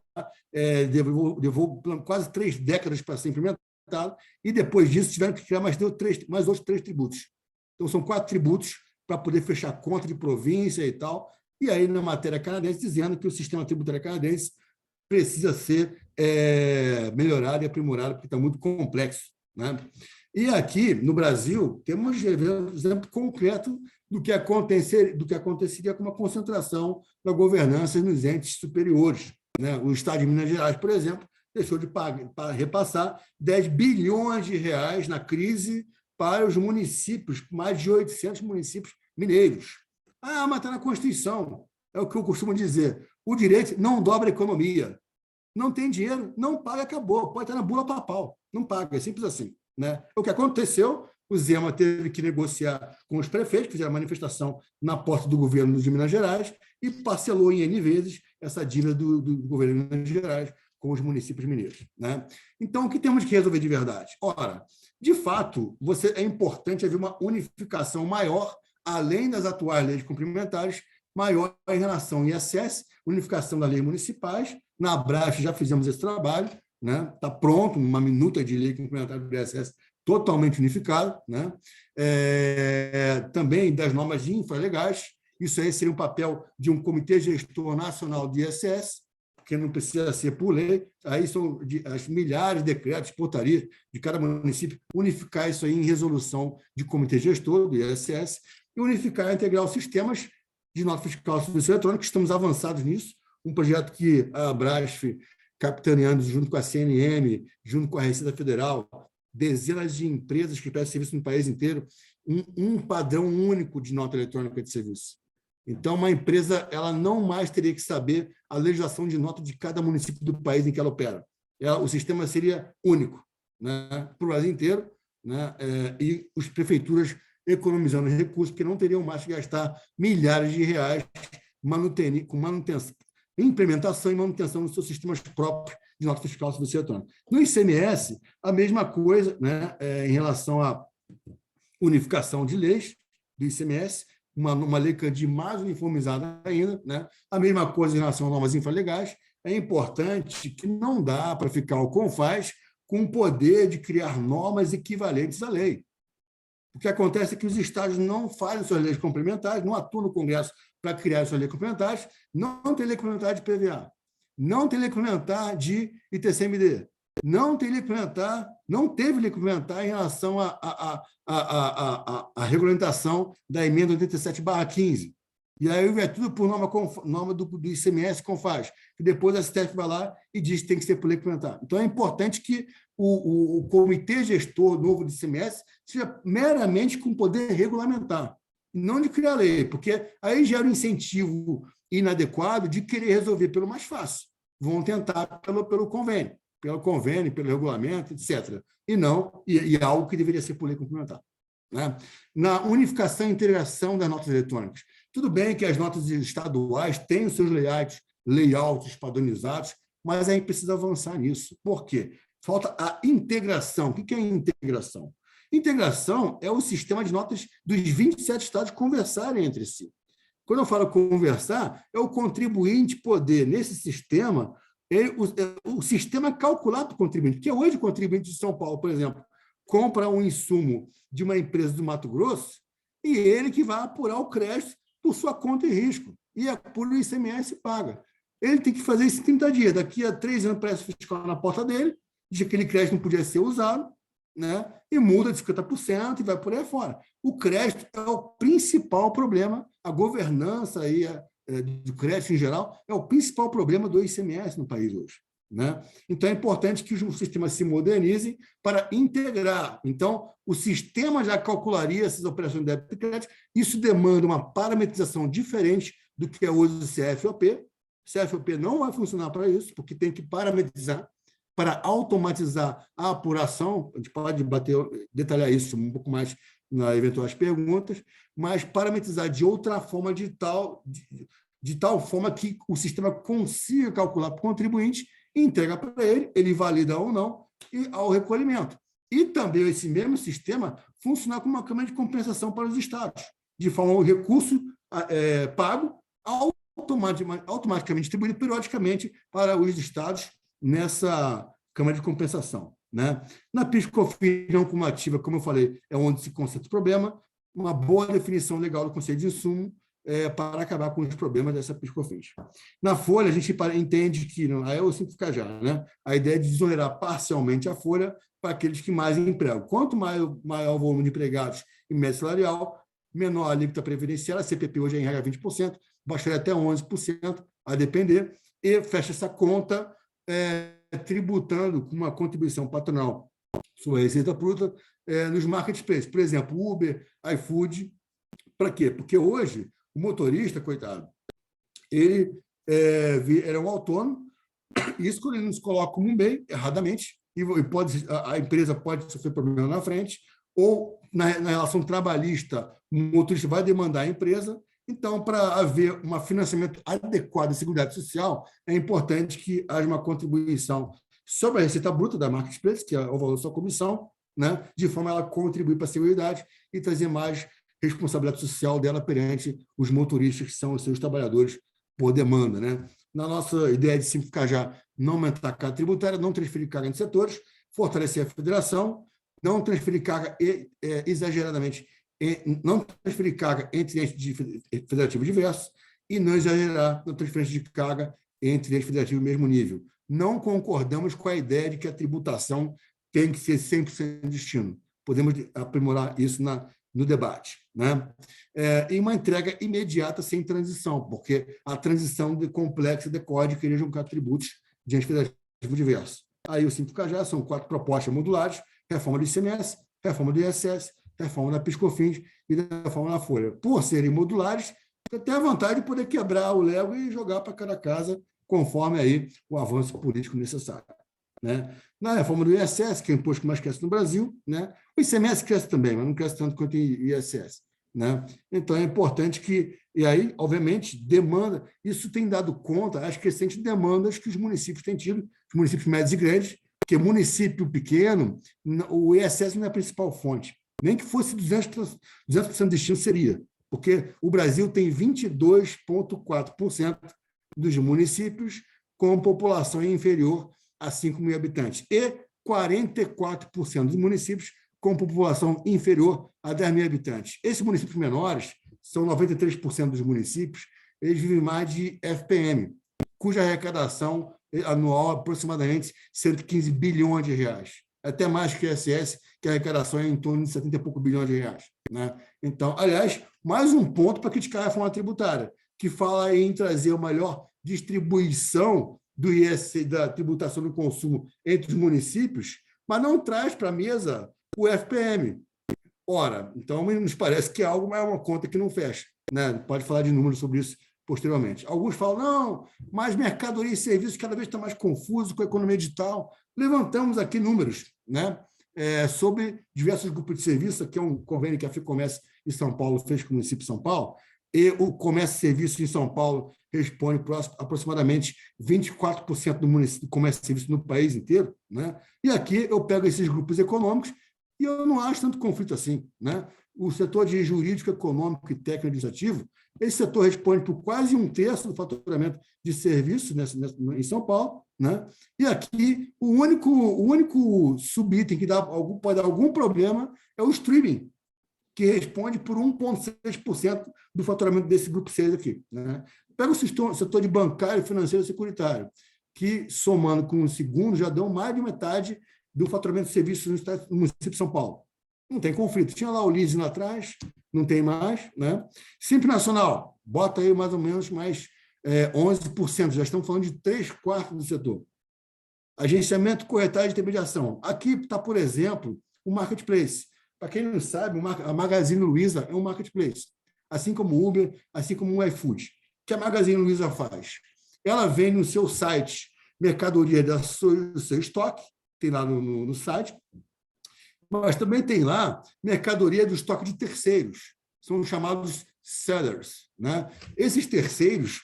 levou quase 3 décadas para ser implementado, e depois disso tiveram que criar mais outros 3 tributos. Então, são 4 tributos para poder fechar conta de província e tal. E aí, na matéria canadense, dizendo que o sistema tributário canadense precisa ser melhorado e aprimorado, porque está muito complexo, né? E aqui, no Brasil, temos um exemplo concreto do que aconteceria com uma concentração da governança nos entes superiores, né? O Estado de Minas Gerais, por exemplo, deixou de repassar 10 bilhões de reais na crise para os municípios, mais de 800 municípios mineiros. Mas está na Constituição. É o que eu costumo dizer. O direito não dobra a economia. Não tem dinheiro, não paga, acabou. Pode estar na bula papal. Não paga, é simples assim, né? O que aconteceu, o Zema teve que negociar com os prefeitos, que fizeram manifestação na porta do governo de Minas Gerais e parcelou em N vezes essa dívida do governo de Minas Gerais com os municípios mineiros, né? Então, o que temos que resolver de verdade? Ora, de fato, é importante haver uma unificação maior, além das atuais leis complementares, maior em relação ao ISS, unificação das leis municipais. Na Abraf já fizemos esse trabalho, né? Está pronto, uma minuta de lei complementar do ISS totalmente unificado, né? Também das normas de infralegais. Isso aí seria um papel de um comitê gestor nacional de ISS, que não precisa ser por lei, aí são as milhares de decretos, portarias de cada município, unificar isso aí em resolução de comitê gestor do ISS e unificar e integrar os sistemas de nota fiscal e serviço eletrônico, estamos avançados nisso, um projeto que a Abrasf, capitaneando junto com a CNM, junto com a Receita Federal, dezenas de empresas que prestam serviço no país inteiro, um padrão único de nota eletrônica de serviço. Então, uma empresa ela não mais teria que saber a legislação de nota de cada município do país em que ela opera. O sistema seria único, né, para o Brasil inteiro, né, e as prefeituras economizando recursos, porque não teriam mais que gastar milhares de reais com manutenção, implementação e manutenção dos seus sistemas próprios de nota fiscal e serviço eletrônico. No ICMS, a mesma coisa, né, em relação à unificação de leis do ICMS, uma lei Candir mais uniformizada ainda, né? A mesma coisa em relação a normas infralegais. É importante que não dá para ficar o CONFAS com o poder de criar normas equivalentes à lei. O que acontece é que os estados não fazem suas leis complementares, não atuam no Congresso para criar suas leis complementares, não tem lei complementar de PVA, não tem lei complementar de ITCMD, não tem lei complementar, não teve lei complementar em relação à regulamentação da emenda 87/15. E aí vai tudo por norma do ICMS CONFAS, que depois a STF vai lá e diz que tem que ser por lei complementar. Então, é importante que o comitê gestor novo do ICMS seja meramente com poder regulamentar, não de criar lei, porque aí gera um incentivo inadequado de querer resolver pelo mais fácil. Vão tentar pelo convênio, pelo regulamento, etc. E não, e é algo que deveria ser por lei complementar, né? Na unificação e integração das notas eletrônicas. Tudo bem que as notas estaduais têm os seus layouts padronizados, mas a gente precisa avançar nisso. Por quê? Falta a integração. O que é integração? Integração é o sistema de notas dos 27 estados conversarem entre si. Quando eu falo conversar, é o contribuinte poder, nesse sistema, o sistema calcular para o contribuinte, porque hoje o contribuinte de São Paulo, por exemplo, compra um insumo de uma empresa do Mato Grosso e ele que vai apurar o crédito por sua conta e risco, e apura o ICMS paga. Ele tem que fazer isso em 30 dias. Daqui a 3 anos aparece o fiscal na porta dele, diz que aquele crédito não podia ser usado, né? E muda de 50% e vai por aí fora. O crédito é o principal problema, a governança aí, do crédito em geral é o principal problema do ICMS no país hoje. né? Então, é importante que os sistemas se modernizem para integrar. Então, o sistema já calcularia essas operações de débito e crédito. Isso demanda uma parametrização diferente do que é hoje o CFOP. CFOP não vai funcionar para isso, porque tem que parametrizar para automatizar a apuração. A gente pode detalhar isso um pouco mais nas eventuais perguntas, mas parametrizar de outra forma, de tal forma que o sistema consiga calcular para o contribuinte, entrega para ele, ele valida ou não, e ao recolhimento. E também esse mesmo sistema funcionar como uma câmara de compensação para os estados, de forma o recurso pago automaticamente distribuído periodicamente para os estados nessa câmara de compensação, né? Na PIS/COFINS não cumulativa, como eu falei, é onde se concentra o problema, uma boa definição legal do conceito de insumo para acabar com os problemas dessa PIS/COFINS. Na folha, a gente entende que, aí eu simplificar já, né? A ideia é de desonerar parcialmente a folha para aqueles que mais empregam. Quanto maior o volume de empregados em média salarial, menor a alíquota previdenciária, a CPP hoje é em regra 20%, baixaria até 11%, a depender, e fecha essa conta tributando com uma contribuição patronal sobre a receita bruta nos marketplaces. Por exemplo, Uber, iFood. Para quê? Porque hoje o motorista, coitado, ele é um autônomo, e isso quando ele nos coloca como um bem, erradamente, e a empresa pode sofrer problema na frente, ou na relação trabalhista, o motorista vai demandar a empresa. Então, para haver um financiamento adequado de seguridade social, é importante que haja uma contribuição sobre a receita bruta da marketplace, que é o valor da sua comissão, né, de forma a ela contribuir para a seguridade e trazer mais responsabilidade social dela perante os motoristas, que são os seus trabalhadores por demanda, né? Na nossa ideia de simplificar já, não aumentar a carga tributária, não transferir carga entre setores, fortalecer a federação, não transferir carga exageradamente, não transferir carga entre entes federativos diversos e não exagerar na transferência de carga entre entes federativos do mesmo nível. Não concordamos com a ideia de que a tributação tem que ser 100% destino. Podemos aprimorar isso no debate, né? E uma entrega imediata sem transição, porque a transição complexa decorre de querer juntar tributos de entes federativos diversos. Aí o Simplificar já são 4 propostas modulares: reforma do ICMS, reforma do ISS, reforma da PIS/COFINS e da reforma da Folha. Por serem modulares, tem a vantagem de poder quebrar o Lego e jogar para cada casa, conforme aí o avanço político necessário, né? Na reforma do ISS, que é o imposto que mais cresce no Brasil, né? O ICMS cresce também, mas não cresce tanto quanto o ISS, né? Então, é importante que... E aí, obviamente, demanda... Isso tem dado conta às crescentes demandas que os municípios têm tido, os municípios médios e grandes, porque município pequeno, o ISS não é a principal fonte. Nem que fosse 200% de destino seria, porque o Brasil tem 22,4% dos municípios com população inferior a 5 mil habitantes e 44% dos municípios com população inferior a 10 mil habitantes. Esses municípios menores são 93% dos municípios, eles vivem mais de FPM, cuja arrecadação anual é aproximadamente 115 bilhões de reais. Até mais que o ISS, que a arrecadação é em torno de 70 e pouco bilhões de reais, né? Então, aliás, mais um ponto para criticar a reforma tributária, que fala em trazer uma melhor distribuição do ISS, da tributação do consumo entre os municípios, mas não traz para a mesa o FPM. Ora, então nos parece que é algo, mas é uma conta que não fecha, né? Pode falar de números sobre isso posteriormente. Alguns falam, não, mas mercadoria e serviços cada vez está mais confuso com a economia digital. Levantamos aqui números, né? Sobre diversos grupos de serviços, que é um convênio que a FIComércio em São Paulo fez com o município de São Paulo, e o comércio e serviço em São Paulo responde aproximadamente 24% do comércio e serviço no país inteiro, né? E aqui eu pego esses grupos econômicos e eu não acho tanto conflito assim, né? O setor de jurídico, econômico e técnico administrativo, esse setor responde por quase 1/3 do faturamento de serviços em São Paulo, né? E aqui o único subitem que pode dar algum problema é o streaming, que responde por 1,6% do faturamento desse grupo 6 aqui, né? Pega o setor de bancário, financeiro e securitário, que, somando com o segundo, já dão mais de metade do faturamento de serviços no município de São Paulo. Não tem conflito. Tinha lá o leasing lá atrás, não tem mais, né? Simples Nacional, bota aí mais ou menos mais 11%, já estamos falando de 3/4 do setor. Agenciamento, corretagem e intermediação. Aqui está, por exemplo, o marketplace. Para quem não sabe, a Magazine Luiza é um marketplace, assim como o Uber, assim como o iFood. O que a Magazine Luiza faz? Ela vem no seu site mercadoria do seu estoque, tem lá no site, mas também tem lá mercadoria do estoque de terceiros, são chamados sellers, né? Esses terceiros,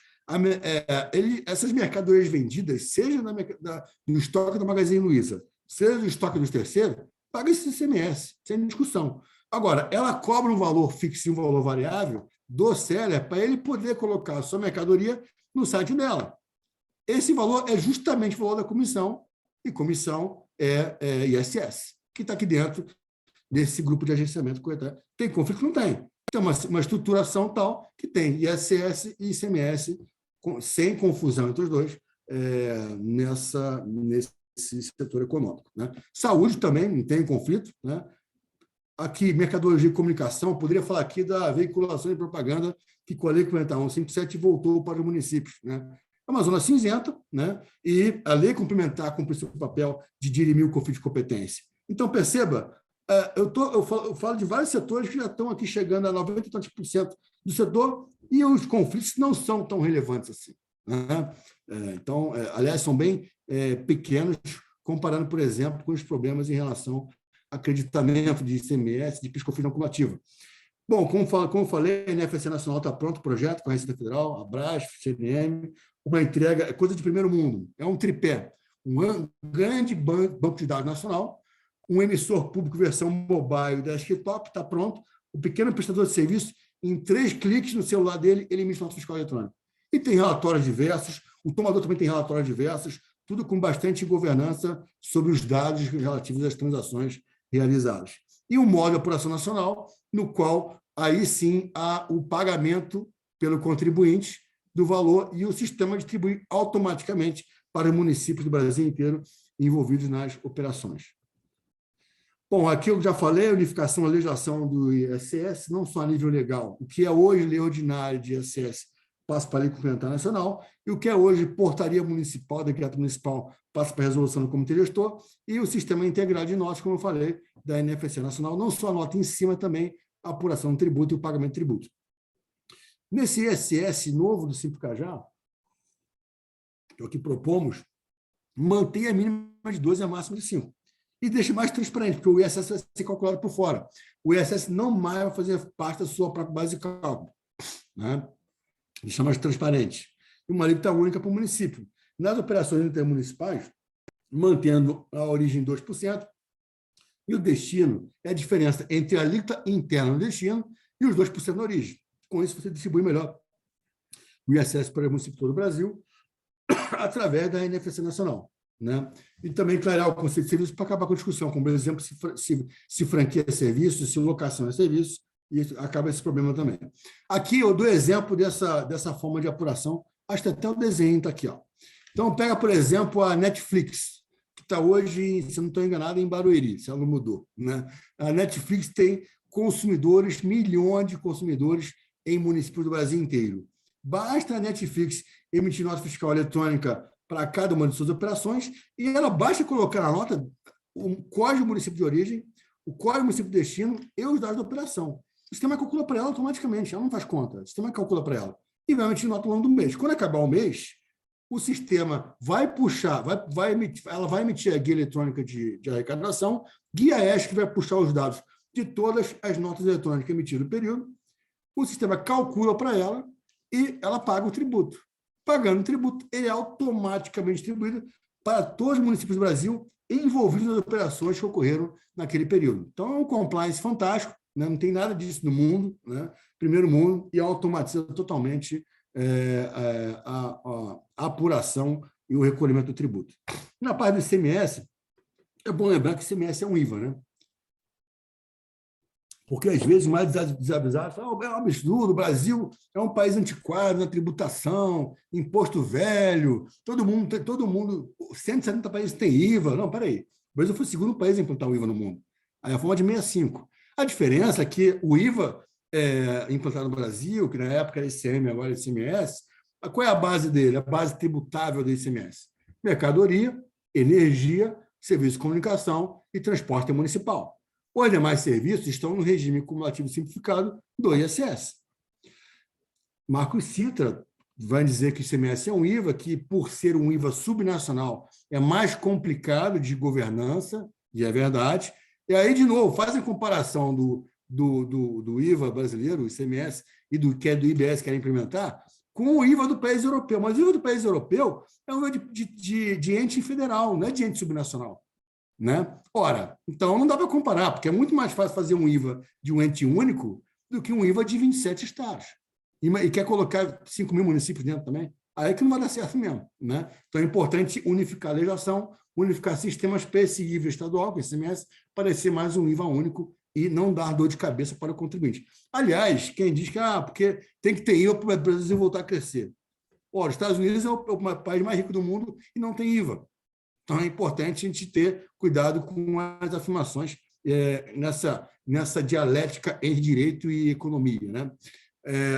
essas mercadorias vendidas, seja no estoque da Magazine Luiza, seja no estoque dos terceiros, paga esse ICMS, sem discussão. Agora, ela cobra um valor fixo e um valor variável do seller para ele poder colocar a sua mercadoria no site dela. Esse valor é justamente o valor da comissão, e comissão é ISS, que está aqui dentro desse grupo de agenciamento corretor. Tem conflito? Não tem. Tem uma estruturação tal que tem ISS e ICMS, sem confusão entre os dois, nesse setor econômico, né? Saúde também não tem conflito, né? Aqui, mercadologia e comunicação, poderia falar aqui da veiculação e propaganda, que com a Lei Complementar 157 voltou para os municípios, né? É uma zona cinzenta, né? E a lei complementar cumpre seu papel de dirimir o conflito de competência. Então, perceba, eu falo de vários setores que já estão aqui chegando a 90% do setor e os conflitos não são tão relevantes assim, né? Então, aliás, são bem pequenos, comparando, por exemplo, com os problemas em relação ao acreditamento de ICMS, de PIS/COFINS não cumulativa. Bom, como eu falei, a NFC Nacional está pronto, o projeto com a Receita Federal, a Brasf, CNM, uma entrega, é coisa de primeiro mundo, é um tripé, um grande banco de dados nacional, um emissor público versão mobile da desktop, está pronto, o pequeno prestador de serviço, em 3 cliques no celular dele, ele emite nota fiscal eletrônica. E tem relatórios diversos, o tomador também tem relatórios diversos, tudo com bastante governança sobre os dados relativos às transações realizadas. E um modo de apuração nacional, no qual aí sim há o pagamento pelo contribuinte do valor e o sistema distribui automaticamente para municípios do Brasil inteiro envolvidos nas operações. Bom, aqui eu já falei, a unificação da legislação do ISS, não só a nível legal, o que é hoje lei ordinária de ISS passa para a Lei Complementar Nacional, e o que é hoje portaria municipal, decreto municipal, passa para a resolução do Comitê Gestor, e o sistema integrado de notas, como eu falei, da NFC Nacional, não só a nota em cima, também a apuração do tributo e o pagamento de tributo. Nesse ISS novo do Simples Cajá, que é o que propomos, mantém a mínima de 12 e a máxima de 5. E deixa mais transparente, porque o ISS vai ser calculado por fora. O ISS não mais vai fazer parte da sua própria base de cálculo, né? Deixa mais transparente. E uma alíquota única para o município. Nas operações intermunicipais, mantendo a origem 2%, e o destino é a diferença entre a alíquota interna do destino e os 2% na origem. Com isso, você distribui melhor o ISS para o município todo o Brasil, através da NFC Nacional, né? E também clarear o conceito de serviço para acabar com a discussão, como, por exemplo, se franquia é serviço, se locação é serviço, e acaba esse problema também. Aqui eu dou exemplo dessa forma de apuração, acho que até o desenho está aqui, ó. Então, pega, por exemplo, a Netflix, que está hoje, se eu não estou enganado, em Barueri, se ela não mudou, né? A Netflix tem consumidores, milhões de consumidores em municípios do Brasil inteiro. Basta a Netflix emitir nota fiscal eletrônica para cada uma de suas operações e ela basta colocar na nota o código do município de origem, o código do município de destino e os dados da operação. O sistema calcula para ela automaticamente, ela não faz conta, o sistema calcula para ela e vai emitir nota ao longo do mês. Quando acabar o mês, o sistema vai puxar, ela vai emitir a guia eletrônica de arrecadação, guia ESC que vai puxar os dados de todas as notas eletrônicas emitidas no período, o sistema calcula para ela e ela paga o tributo. Pagando o tributo, ele é automaticamente distribuído para todos os municípios do Brasil envolvidos nas operações que ocorreram naquele período. Então, é um compliance fantástico, né? Não tem nada disso no mundo, né? Primeiro mundo, e automatiza totalmente a apuração e o recolhimento do tributo. Na parte do ICMS, é bom lembrar que o ICMS é um IVA, né? Porque, às vezes, mais desavisados falam, é um absurdo, o Brasil é um país antiquado na tributação, imposto velho, todo mundo, 170 países têm IVA. Não, peraí, o Brasil foi o segundo país a implantar o IVA no mundo. Aí a forma de 65. A diferença é que o IVA implantado no Brasil, que na época era ICM, agora é ICMS, qual é a base dele? A base tributável do ICMS? Mercadoria energia, serviço de comunicação e transporte municipal. Os demais serviços estão no regime cumulativo simplificado do ISS. Marcos Cintra vai dizer que o ICMS é um IVA que, por ser um IVA subnacional, é mais complicado de governança, e é verdade. E aí, de novo, fazem comparação do IVA brasileiro, o ICMS, e do que é do IBS que quer implementar, com o IVA do país europeu. Mas o IVA do país europeu é um IVA de ente federal, não é de ente subnacional. Né? Ora, então não dá para comparar, porque é muito mais fácil fazer um IVA de um ente único do que um IVA de 27 estados. E quer colocar 5 mil municípios dentro também, aí que não vai dar certo mesmo. Né? Então é importante unificar a legislação, unificar sistemas para esse IVA estadual, com o ICMS, para ser mais um IVA único e não dar dor de cabeça para o contribuinte. Aliás, quem diz que porque tem que ter IVA para o Brasil voltar a crescer. Ora, os Estados Unidos é o país mais rico do mundo e não tem IVA. Então, é importante a gente ter cuidado com as afirmações nessa dialética entre direito e economia. Né?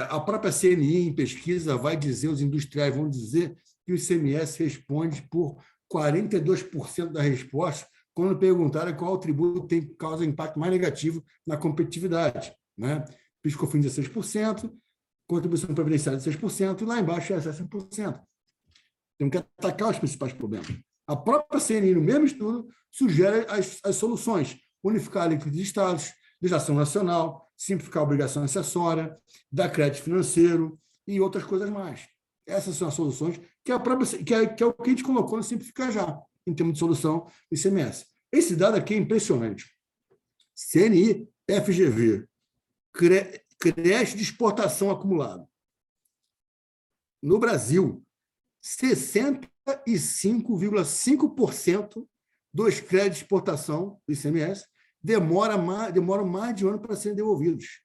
A própria CNI, em pesquisa, vai dizer, os industriais vão dizer que o ICMS responde por 42% da resposta quando perguntaram qual tributo causa impacto mais negativo na competitividade. Né? PIS/COFINS é 6%, contribuição previdenciária de 6%, e lá embaixo é 7%. Temos que atacar os principais problemas. A própria CNI, no mesmo estudo, sugere as soluções: unificar a alíquota de estados, legislação nacional, simplificar a obrigação acessória, dar crédito financeiro e outras coisas mais. Essas são as soluções que é o que a gente colocou no Simplificar Já, em termos de solução do ICMS. Esse dado aqui é impressionante. CNI, FGV, crédito de exportação acumulado. No Brasil, 65,5% dos créditos de exportação do ICMS demoram mais de um ano para serem devolvidos.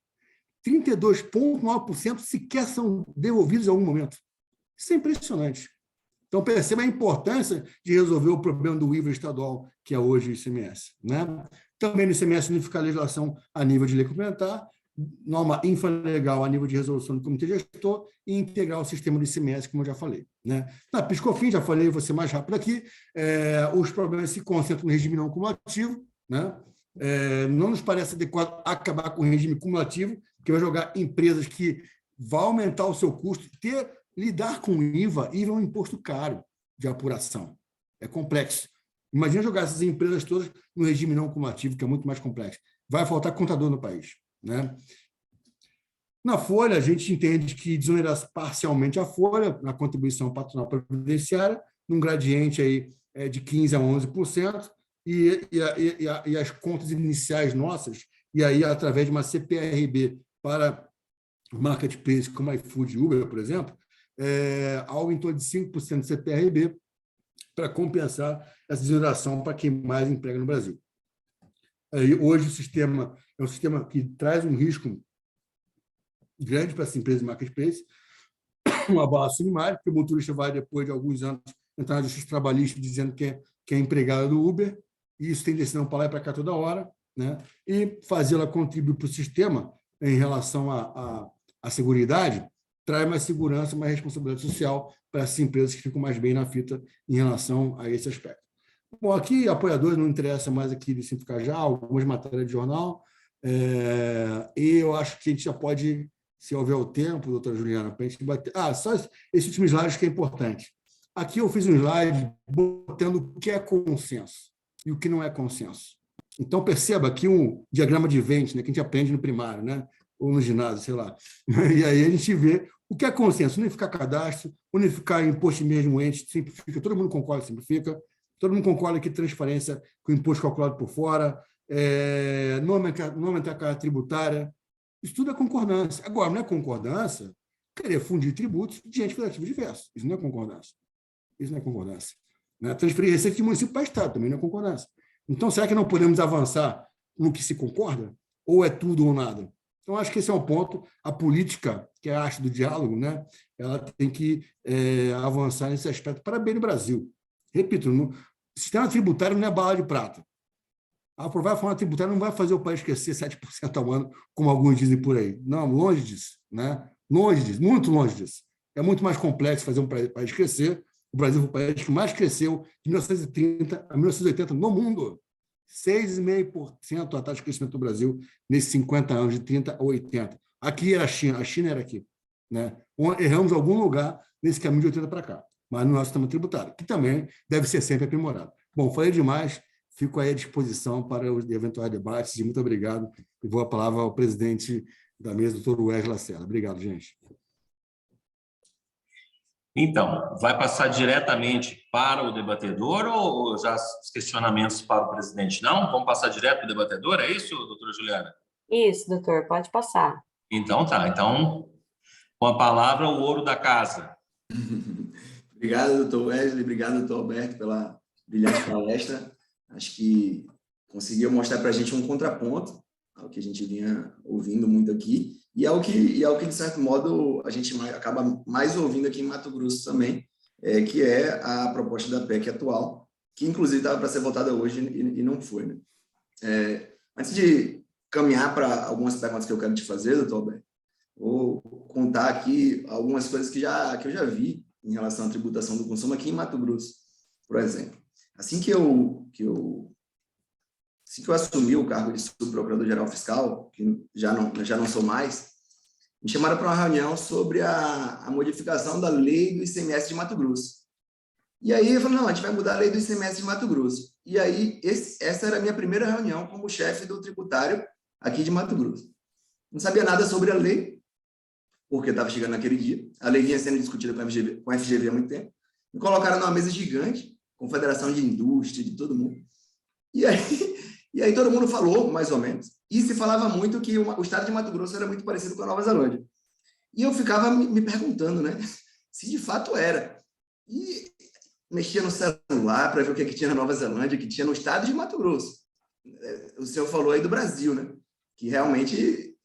32,9% sequer são devolvidos em algum momento. Isso é impressionante. Então, perceba a importância de resolver o problema do IVA estadual, que é hoje o ICMS. Né? Também no ICMS, unificar a legislação a nível de lei complementar, norma infralegal a nível de resolução do comitê gestor e integrar o sistema do ICMS, como eu já falei. Né? Na PIS/COFINS, já falei, vou ser mais rápido aqui, os problemas se concentram no regime não cumulativo. Né? Não nos parece adequado acabar com o regime cumulativo, que vai jogar empresas que vão aumentar o seu custo, lidar com IVA é um imposto caro de apuração. É complexo. Imagina jogar essas empresas todas no regime não cumulativo, que é muito mais complexo. Vai faltar contador no país. Né? Na folha, a gente entende que desonerar parcialmente a folha na contribuição patronal previdenciária, num gradiente aí, de 15% a 11%, e as contas iniciais nossas, e aí através de uma CPRB para marketplace como iFood e Uber, por exemplo, algo em torno de 5% de CPRB para compensar essa desoneração para quem mais emprega no Brasil. Hoje o sistema é um sistema que traz um risco grande para as empresas de marketplace, uma bala sumária, porque o motorista vai, depois de alguns anos, entrar na justiça trabalhista dizendo que é empregado do Uber, e isso tem decisão para lá e para cá toda hora, né? E fazê-la contribuir para o sistema em relação à seguridade, traz mais segurança, mais responsabilidade social para essas empresas que ficam mais bem na fita em relação a esse aspecto. Bom, aqui, apoiadores, não interessa mais aqui de Simplificar Já, algumas matérias de jornal, e eu acho que a gente já pode, se houver o tempo, doutora Juliana, para a gente bater... só esse último slide que é importante. Aqui eu fiz um slide botando o que é consenso e o que não é consenso. Então, perceba aqui um diagrama de Venn, né, que a gente aprende no primário, né, ou no ginásio, sei lá. E aí a gente vê o que é consenso: unificar cadastro, unificar imposto de mesmo ente, simplifica, todo mundo concorda, simplifica, todo mundo concorda que transparência com imposto calculado por fora, não aumentar a carga tributária, isso tudo é concordância. Agora, não é concordância querer fundir tributos de ente federativo diverso. Isso não é concordância. Isso não é concordância. Né? Transferir receita de município para Estado também não é concordância. Então, será que não podemos avançar no que se concorda? Ou é tudo ou nada? Então, acho que esse é um ponto. A política, que é a arte do diálogo, né? Ela tem que avançar nesse aspecto para bem no Brasil. Repito, o sistema tributário não é bala de prata. Aprovar a reforma tributária não vai fazer o país crescer 7% ao ano, como alguns dizem por aí. Não, longe disso. Né? Longe disso, muito longe disso. É muito mais complexo fazer um país crescer, O Brasil foi o país que mais cresceu de 1930 a 1980 no mundo. 6,5% a taxa de crescimento do Brasil nesses 50 anos, de 30 a 80. Aqui era a China era aqui. Né? Erramos em algum lugar nesse caminho de 80 para cá, mas no nosso sistema tributário, que também deve ser sempre aprimorado. Bom, falei demais, fico aí à disposição para os eventuais debates, e muito obrigado. E vou a palavra ao presidente da mesa, doutor Wesley Lacerda. Obrigado, gente. Então, vai passar diretamente para o debatedor ou já os questionamentos para o presidente? Não? Vamos passar direto para o debatedor, é isso, doutora Juliana? Isso, doutor, pode passar. Então tá, então, com a palavra, o ouro da casa. Obrigado, doutor Wesley, obrigado, doutor Alberto, pela brilhante palestra. Acho que conseguiu mostrar para a gente um contraponto ao que a gente vinha ouvindo muito aqui, e ao que, de certo modo, a gente acaba mais ouvindo aqui em Mato Grosso também, que é a proposta da PEC atual, que, inclusive, estava para ser votada hoje e não foi. Né? Antes de caminhar para algumas perguntas que eu quero te fazer, doutor Alberto, vou contar aqui algumas coisas que eu já vi em relação à tributação do consumo aqui em Mato Grosso, por exemplo. Assim que eu assumi o cargo de subprocurador-geral fiscal, que já não sou mais, me chamaram para uma reunião sobre a modificação da lei do ICMS de Mato Grosso. E aí eu falei, não, a gente vai mudar a lei do ICMS de Mato Grosso. E aí essa era a minha primeira reunião como chefe do tributário aqui de Mato Grosso. Não sabia nada sobre a lei, porque estava chegando naquele dia. A lei vinha sendo discutida com a FGV há muito tempo. Me colocaram numa mesa gigante, Confederação de Indústria, de todo mundo. E aí todo mundo falou, mais ou menos, e se falava muito que o estado de Mato Grosso era muito parecido com a Nova Zelândia. E eu ficava me perguntando, né, se de fato era. E mexia no celular para ver o que tinha na Nova Zelândia, que tinha no estado de Mato Grosso. O senhor falou aí do Brasil, né, que realmente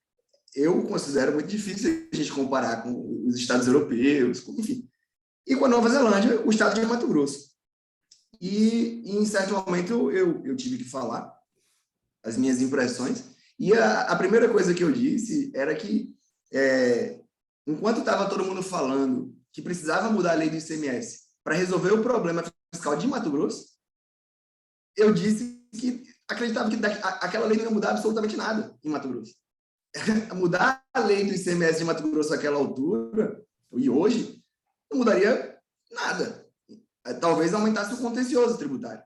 eu considero muito difícil a gente comparar com os estados europeus, enfim. E com a Nova Zelândia, o estado de Mato Grosso. E em certo momento eu tive que falar as minhas impressões, e a primeira coisa que eu disse era que, enquanto estava todo mundo falando que precisava mudar a lei do ICMS para resolver o problema fiscal de Mato Grosso, eu disse que acreditava que aquela lei não ia mudar absolutamente nada em Mato Grosso. Mudar a lei do ICMS de Mato Grosso naquela altura, e hoje, não mudaria nada. Talvez aumentasse o contencioso tributário.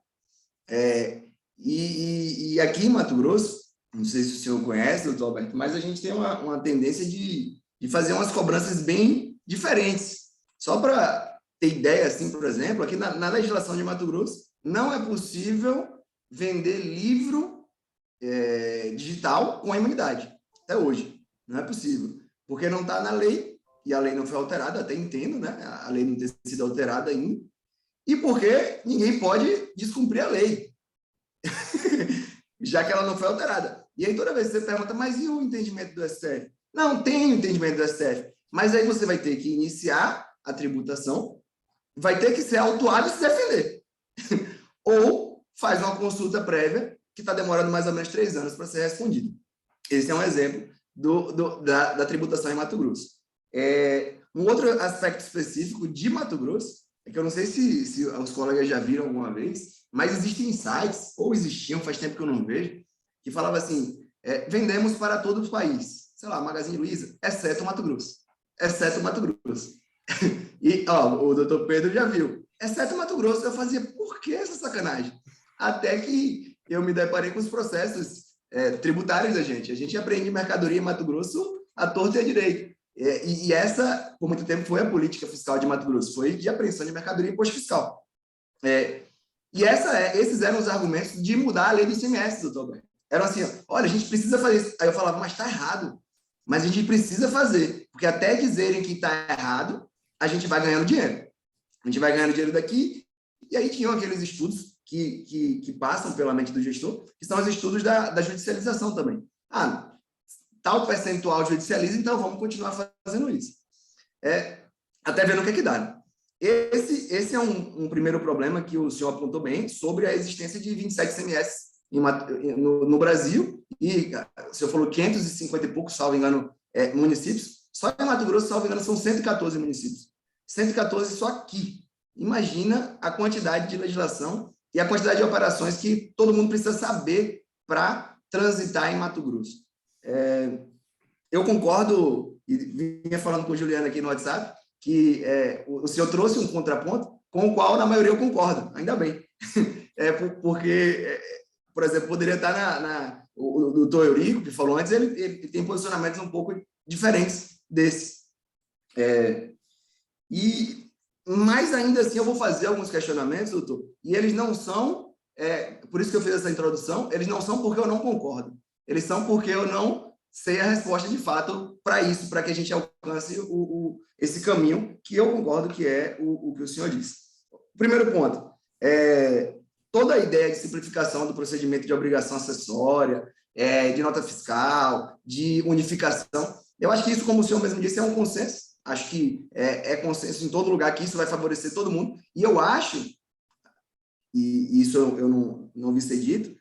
E aqui em Mato Grosso, não sei se o senhor conhece, doutor Alberto, mas a gente tem uma tendência de fazer umas cobranças bem diferentes. Só para ter ideia, assim, por exemplo, aqui na legislação de Mato Grosso, não é possível vender livro digital com a imunidade, até hoje. Não é possível, porque não está na lei, e a lei não foi alterada, até entendo, né? A lei não ter sido alterada ainda, e porque ninguém pode descumprir a lei, já que ela não foi alterada. E aí toda vez você pergunta, mas e o entendimento do STF? Não tem entendimento do STF, mas aí você vai ter que iniciar a tributação, vai ter que ser autuado e se defender. Ou faz uma consulta prévia, que está demorando mais ou menos 3 anos para ser respondido. Esse é um exemplo da tributação em Mato Grosso. Um outro aspecto específico de Mato Grosso, é que eu não sei se os colegas já viram alguma vez, mas existem sites, ou existiam, faz tempo que eu não vejo, que falava assim, vendemos para todo o país, sei lá, Magazine Luiza, exceto Mato Grosso. Exceto Mato Grosso. E o doutor Pedro já viu. Exceto Mato Grosso, eu fazia, por que essa sacanagem? Até que eu me deparei com os processos tributários da gente. A gente aprende mercadoria em Mato Grosso à torta e à direita. E essa, por muito tempo, foi a política fiscal de Mato Grosso, foi de apreensão de mercadoria e imposto fiscal. E esses eram os argumentos de mudar a lei do ICMS, doutor Alberto. Eram assim, olha, a gente precisa fazer isso. Aí eu falava, mas está errado. Mas a gente precisa fazer, porque até dizerem que está errado, a gente vai ganhando dinheiro. A gente vai ganhando dinheiro daqui, e aí tinham aqueles estudos que passam pela mente do gestor, que são os estudos da judicialização também. Tal percentual judicializa, então vamos continuar fazendo isso. Até vendo o que é que dá. Esse é um primeiro problema que o senhor apontou bem, sobre a existência de 27 CMS no Brasil, e o senhor falou 550 e poucos, salvo engano, municípios. Só em Mato Grosso, salvo engano, são 114 municípios. 114 só aqui. imagina a quantidade de legislação e a quantidade de operações que todo mundo precisa saber para transitar em Mato Grosso. Eu concordo, e vinha falando com o Juliano aqui no WhatsApp, que o senhor trouxe um contraponto com o qual, na maioria, eu concordo, ainda bem. Porque, por exemplo, poderia estar o doutor Eurico, que falou antes, ele tem posicionamentos um pouco diferentes desses. Mas, ainda assim, eu vou fazer alguns questionamentos, doutor, e eles não são, por isso que eu fiz essa introdução, eles não são porque eu não concordo, eles são porque eu não sei a resposta de fato para isso, para que a gente alcance esse caminho que eu concordo que é o que o senhor disse. O primeiro ponto, toda a ideia de simplificação do procedimento de obrigação acessória, de nota fiscal, de unificação, eu acho que isso, como o senhor mesmo disse, é um consenso. Acho que é consenso em todo lugar que isso vai favorecer todo mundo. E eu acho, e isso eu não vi ser dito,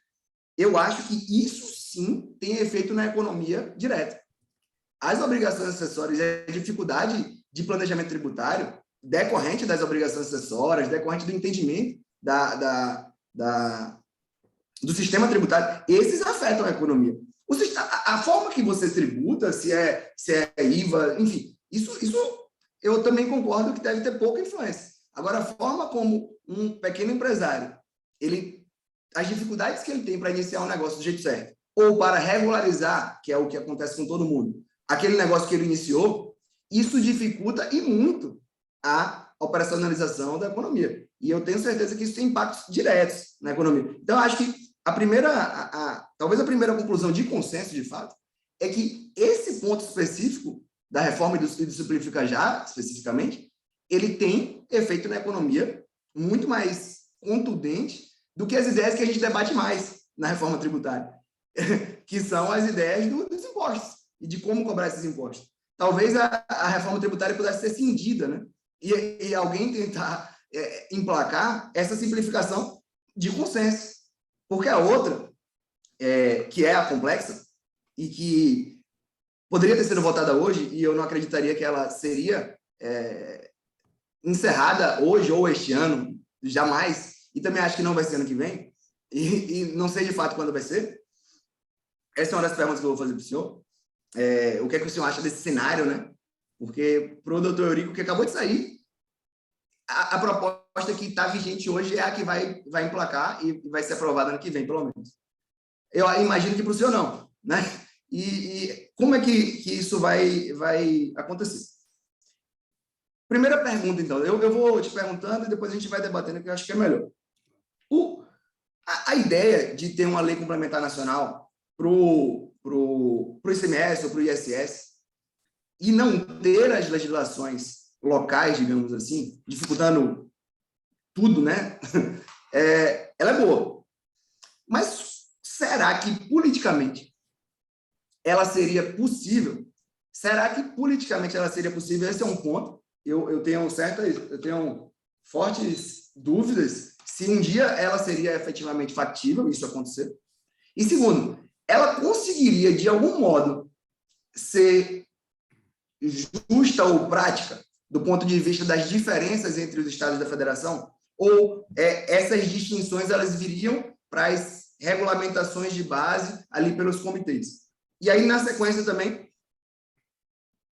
eu acho que isso sim tem efeito na economia direta. As obrigações acessórias e a dificuldade de planejamento tributário decorrente das obrigações acessórias, decorrente do entendimento do sistema tributário, esses afetam a economia. A forma que você tributa, se é IVA, enfim, isso eu também concordo que deve ter pouca influência. Agora, a forma como um pequeno empresário, as dificuldades que ele tem para iniciar um negócio do jeito certo, ou para regularizar, que é o que acontece com todo mundo, aquele negócio que ele iniciou, isso dificulta e muito a operacionalização da economia. E eu tenho certeza que isso tem impactos diretos na economia. Então, acho que talvez a primeira conclusão de consenso, de fato, é que esse ponto específico da reforma e do Simplifica Já, especificamente, ele tem efeito na economia muito mais contundente do que as ideias que a gente debate mais na reforma tributária, que são as ideias dos impostos e de como cobrar esses impostos. Talvez a reforma tributária pudesse ser cindida, né? E alguém tentar emplacar essa simplificação de consenso. Porque a outra, que é a complexa, e que poderia ter sido votada hoje, e eu não acreditaria que ela seria encerrada hoje ou este ano, jamais, e também acho que não vai ser ano que vem, e não sei de fato quando vai ser. Essa é uma das perguntas que eu vou fazer para o senhor. O que é que o senhor acha desse cenário, né? Porque para o doutor Eurico, que acabou de sair, a proposta que está vigente hoje é a que vai emplacar e vai ser aprovada ano que vem, pelo menos. Eu imagino que para o senhor não, né? E como é que isso vai acontecer? Primeira pergunta, então. Eu vou te perguntando e depois a gente vai debatendo, que eu acho que é melhor. A ideia de ter uma lei complementar nacional pro ICMS ou para o ISS e não ter as legislações locais, digamos assim, dificultando tudo, né? Ela é boa. Mas será que politicamente ela seria possível? Será que politicamente ela seria possível? Esse é um ponto. Eu tenho fortes dúvidas se um dia ela seria efetivamente factível isso acontecer. E segundo, ela conseguiria, de algum modo, ser justa ou prática do ponto de vista das diferenças entre os estados da federação? Ou essas distinções elas viriam para as regulamentações de base ali pelos comitês? E aí, na sequência também,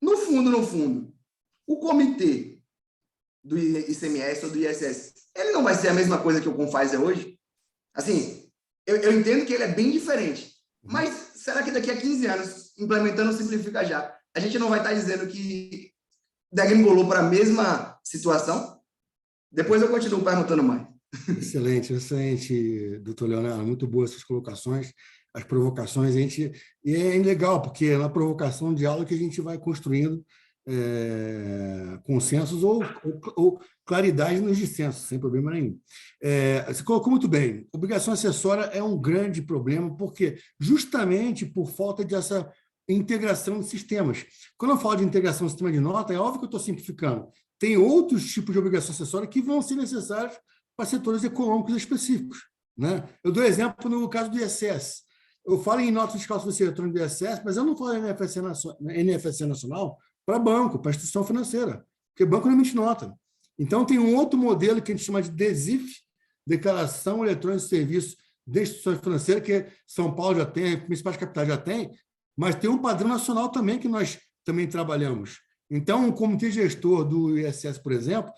no fundo, o comitê do ICMS ou do ISS, ele não vai ser a mesma coisa que o Confaz é hoje? Assim, eu entendo que ele é bem diferente, mas será que daqui a 15 anos, implementando o Simplifica Já, a gente não vai estar dizendo que degringolou para a mesma situação? Depois eu continuo perguntando mais. Excelente, doutor Leonardo, muito boas essas colocações, as provocações, e é legal, porque é na provocação de aula que a gente vai construindo consensos ou claridade nos dissensos, sem problema nenhum. Você colocou muito bem, obrigação acessória é um grande problema, porque justamente por falta dessa integração de sistemas. Quando eu falo de integração do sistema de nota, é óbvio que eu estou simplificando. Tem outros tipos de obrigação acessória que vão ser necessários para setores econômicos específicos, né? Eu dou exemplo no caso do ISS. Eu falo em nota fiscal social eletrônica do ISS, mas eu não falo NFSC nacional para banco, para instituição financeira, porque banco não emite nota. Então, tem um outro modelo que a gente chama de DESIF, Declaração Eletrônica de Serviços de Instituições Financeiras, que São Paulo já tem, principais capitais já tem, mas tem um padrão nacional também que nós também trabalhamos. Então, o comitê gestor do ISS, por exemplo,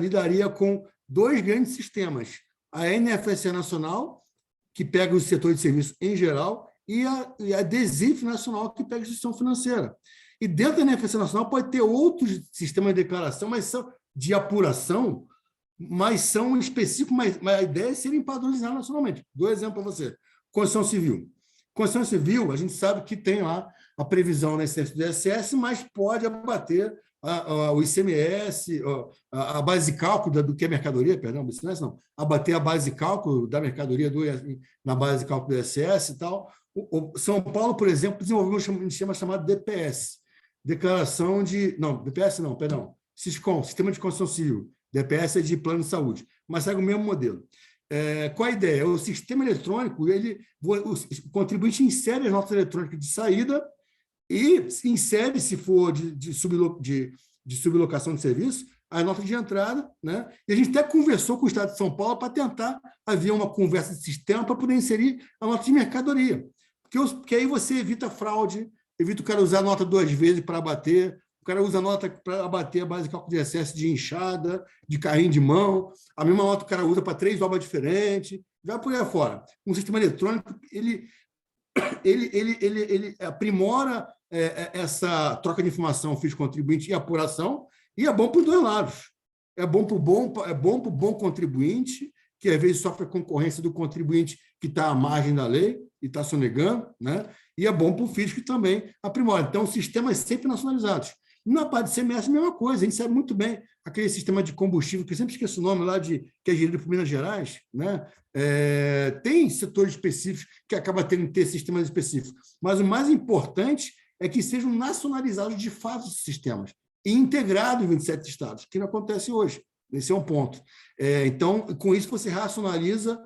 lidaria com dois grandes sistemas. A NFSE Nacional, que pega o setor de serviços em geral, e a DESIF Nacional, que pega a instituição financeira. E dentro da NFSE Nacional pode ter outros sistemas de declaração, mas são de apuração, mas são específicos, mas a ideia é serem padronizados nacionalmente. Dou exemplo para você. Constituição Civil. Constituição Civil, a gente sabe que tem lá a previsão na essência do ISS, mas pode abater o ICMS, a base de cálculo do que é mercadoria, perdão, ICMS não, abater a base de cálculo da mercadoria na base de cálculo do ISS e tal. O São Paulo, por exemplo, desenvolveu um sistema chamado DPS, Declaração de... Não, DPS não, perdão. SISCOM, Sistema de Construção Civil. DPS é de Plano de Saúde, mas segue o mesmo modelo. Qual a ideia? O sistema eletrônico, o contribuinte insere as notas eletrônicas de saída e insere, se for de sublocação de serviço, a nota de entrada, né? E a gente até conversou com o Estado de São Paulo para tentar haver uma conversa de sistema para poder inserir a nota de mercadoria. Porque aí você evita fraude, evita o cara usar a nota 2 vezes para abater, o cara usa a nota para abater a base de cálculo de excesso de enxada, de carrinho de mão, a mesma nota o cara usa para 3 obras diferentes, vai por aí afora. Um sistema eletrônico, ele aprimora essa troca de informação fisco-contribuinte e apuração, e é bom para os dois lados. É bom para o bom contribuinte, que às vezes sofre a concorrência do contribuinte que está à margem da lei e está sonegando, né? E é bom para o fisco também aprimora. Então, sistemas sempre nacionalizados. Na parte de CMS, a mesma coisa. A gente sabe muito bem aquele sistema de combustível, que eu sempre esqueço o nome lá, que é gerido por Minas Gerais, né? Tem setores específicos que acabam tendo que ter sistemas específicos. Mas o mais importante é que sejam nacionalizados de fato esses sistemas e integrados em 27 estados, que não acontece hoje. Esse é um ponto. Então, com isso, você racionaliza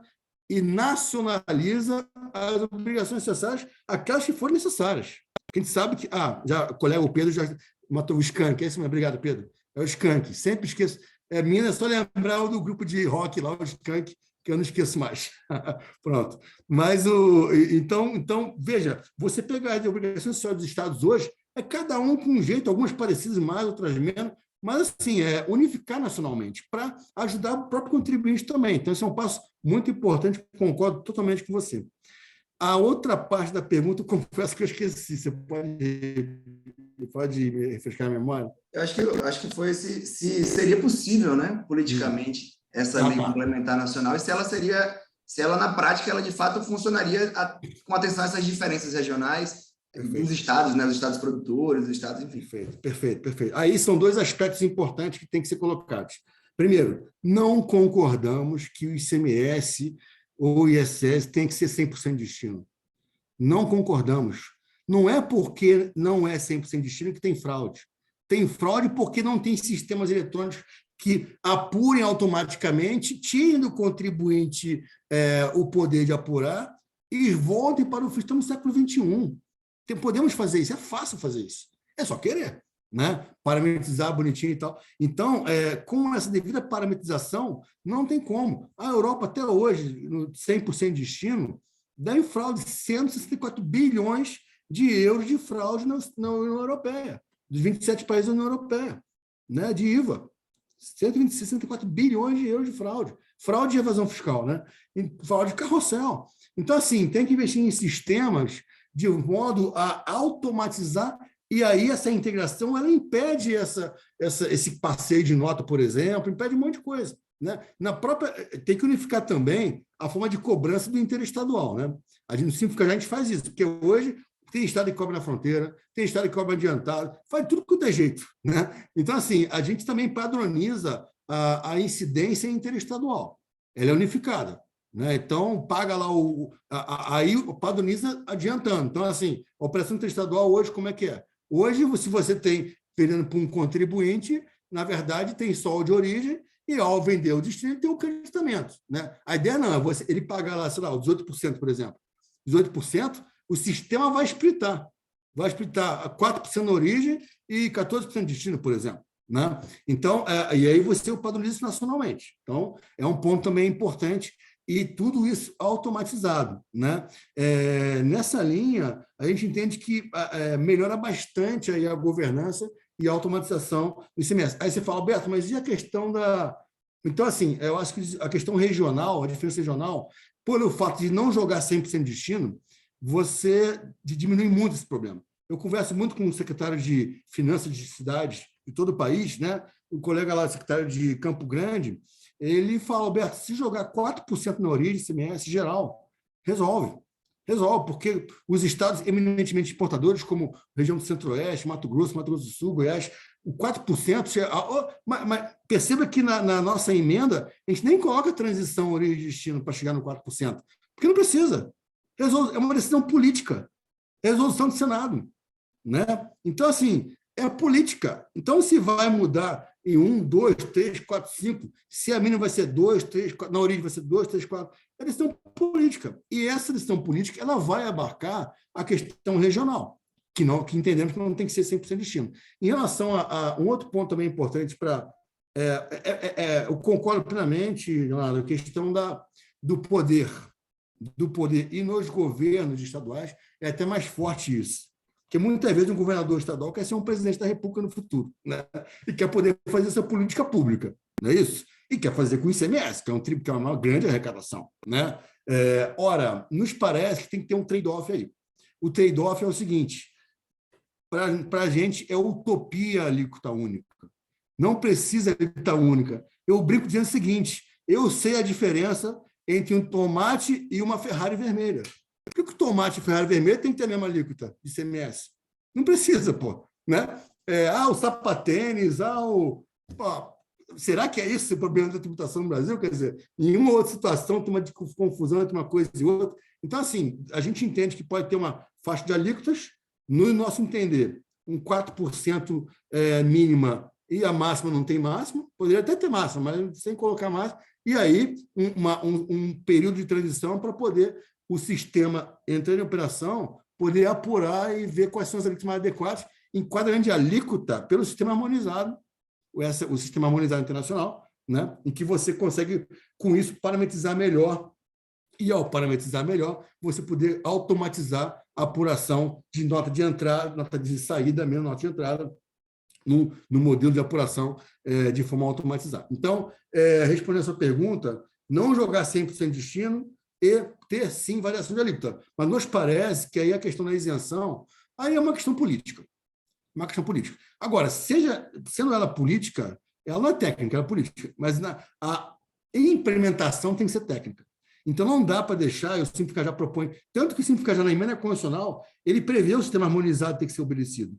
e nacionaliza as obrigações necessárias, aquelas que forem necessárias. A gente sabe que... o colega Pedro já matou o Skank. Esse, obrigado, Pedro. É o Skank. Sempre esqueço. Minas, só lembrar do grupo de rock lá, o Skank, que eu não esqueço mais. Pronto. Mas, então, veja, você pegar as obrigações sociais dos estados hoje, é cada um com um jeito, algumas parecidas mais, outras menos, mas, assim, unificar nacionalmente, para ajudar o próprio contribuinte também. Então, esse é um passo muito importante, concordo totalmente com você. A outra parte da pergunta, eu confesso que eu esqueci. Você pode me refrescar a memória? Eu acho que foi se seria possível, né, politicamente, essa lei complementar nacional, e se ela, na prática, ela de fato funcionaria com atenção a essas diferenças regionais dos estados, né, dos estados produtores, dos estados, enfim. Perfeito. Aí são dois aspectos importantes que têm que ser colocados. Primeiro, não concordamos que o ICMS ou o ISS tem que ser 100% destino. Não concordamos. Não é porque não é 100% destino que tem fraude. Tem fraude porque não tem sistemas eletrônicos que apurem automaticamente, tirem do contribuinte o poder de apurar e voltem para o fisco. Estamos no século XXI. Podemos fazer isso, é fácil fazer isso. É só querer, né? Parametrizar bonitinho e tal. Então, com essa devida parametrização, não tem como. A Europa, até hoje, no 100% de destino, dá em fraude 164 bilhões de euros de fraude na União Europeia, dos 27 países da União Europeia, né? De IVA. 164 bilhões de euros de fraude. Fraude e evasão fiscal, né? Fraude de carrossel. Então, assim, tem que investir em sistemas de modo a automatizar, e aí essa integração ela impede esse passeio de nota, por exemplo, impede um monte de coisa, né? Tem que unificar também a forma de cobrança do interestadual, né? A gente, no Simplificar, a gente faz isso, porque hoje tem estado que cobra na fronteira, tem estado que cobra adiantado, faz tudo que tem jeito, né? Então, assim, a gente também padroniza a incidência interestadual, ela é unificada, né? Então, paga lá aí padroniza adiantando. Então, assim, a operação interestadual hoje, como é que é? Hoje, se você tem vendendo para um contribuinte, na verdade, tem só o de origem e, ao vender o destino, tem o creditamento, né? A ideia não é ele pagar lá, sei lá, 18%, por exemplo. 18%, o sistema vai splitar. Vai splitar 4% na origem e 14% de destino, por exemplo. né? Então, e aí você o padroniza isso nacionalmente. Então, é um ponto também importante, e tudo isso automatizado, né? Nessa linha, a gente entende que melhora bastante aí a governança e a automatização do ICMS. Aí você fala, Alberto, mas e a questão da... Então, assim, eu acho que a questão regional, a diferença regional, pelo fato de não jogar 100% de destino, você diminui muito esse problema. Eu converso muito com o secretário de Finanças de cidades de todo o país, né? O colega lá, secretário de Campo Grande, ele fala, Alberto, se jogar 4% na origem, ICMS geral, resolve. Resolve, porque os estados eminentemente exportadores, como região do Centro-Oeste, Mato Grosso do Sul, Goiás, o 4%... Mas perceba que na nossa emenda, a gente nem coloca transição origem e destino para chegar no 4%, porque não precisa. É uma decisão política. É resolução do Senado, né? Então, assim, é política. Então, se vai mudar em 1, 2, 3, 4, 5, se a mínima vai ser 2, 3, 4, na origem vai ser 2, 3, 4, é decisão política. E essa decisão política ela vai abarcar a questão regional, que entendemos que não tem que ser 100% destino. Em relação a um outro ponto também importante para... eu concordo plenamente, Leonardo, a questão do poder. E nos governos estaduais é até mais forte isso. Porque muitas vezes um governador estadual quer ser um presidente da República no futuro, né? E quer poder fazer essa política pública, não é isso? E quer fazer com o ICMS, que é uma grande arrecadação, né? Ora, nos parece que tem que ter um trade-off aí. O trade-off é o seguinte: para a gente é utopia a alíquota única. Não precisa de alíquota única. Eu brinco dizendo o seguinte: eu sei a diferença entre um tomate e uma Ferrari vermelha. Por que o tomate e a Ferrari vermelha tem que ter a mesma alíquota de ICMS? Não precisa, pô. Né? O sapatênis, será que é esse o problema da tributação no Brasil? Quer dizer, em uma outra situação tem uma confusão entre uma coisa e outra. Então, assim, a gente entende que pode ter uma faixa de alíquotas, no nosso entender, um 4% mínima e a máxima não tem máxima, poderia até ter máxima, mas sem colocar máxima, e aí um período de transição para poder o sistema entrar em operação, poder apurar e ver quais são as alíquotas mais adequadas, enquadramento de alíquota pelo sistema harmonizado, o sistema harmonizado internacional, né, em que você consegue, com isso, parametrizar melhor, e ao parametrizar melhor, você poder automatizar a apuração de nota de entrada, nota de saída, mesmo nota de entrada, no modelo de apuração de forma automatizada. Então, respondendo a sua pergunta, não jogar 100% de destino e ter, sim, variação de alíquota. Mas nos parece que aí a questão da isenção aí é uma questão política. Uma questão política. Agora, sendo ela política, ela não é técnica, ela é política, mas a implementação tem que ser técnica. Então, não dá para deixar, o Simplificar já propõe, tanto que o Simplificar já na emenda constitucional, ele prevê o sistema harmonizado ter que ser obedecido,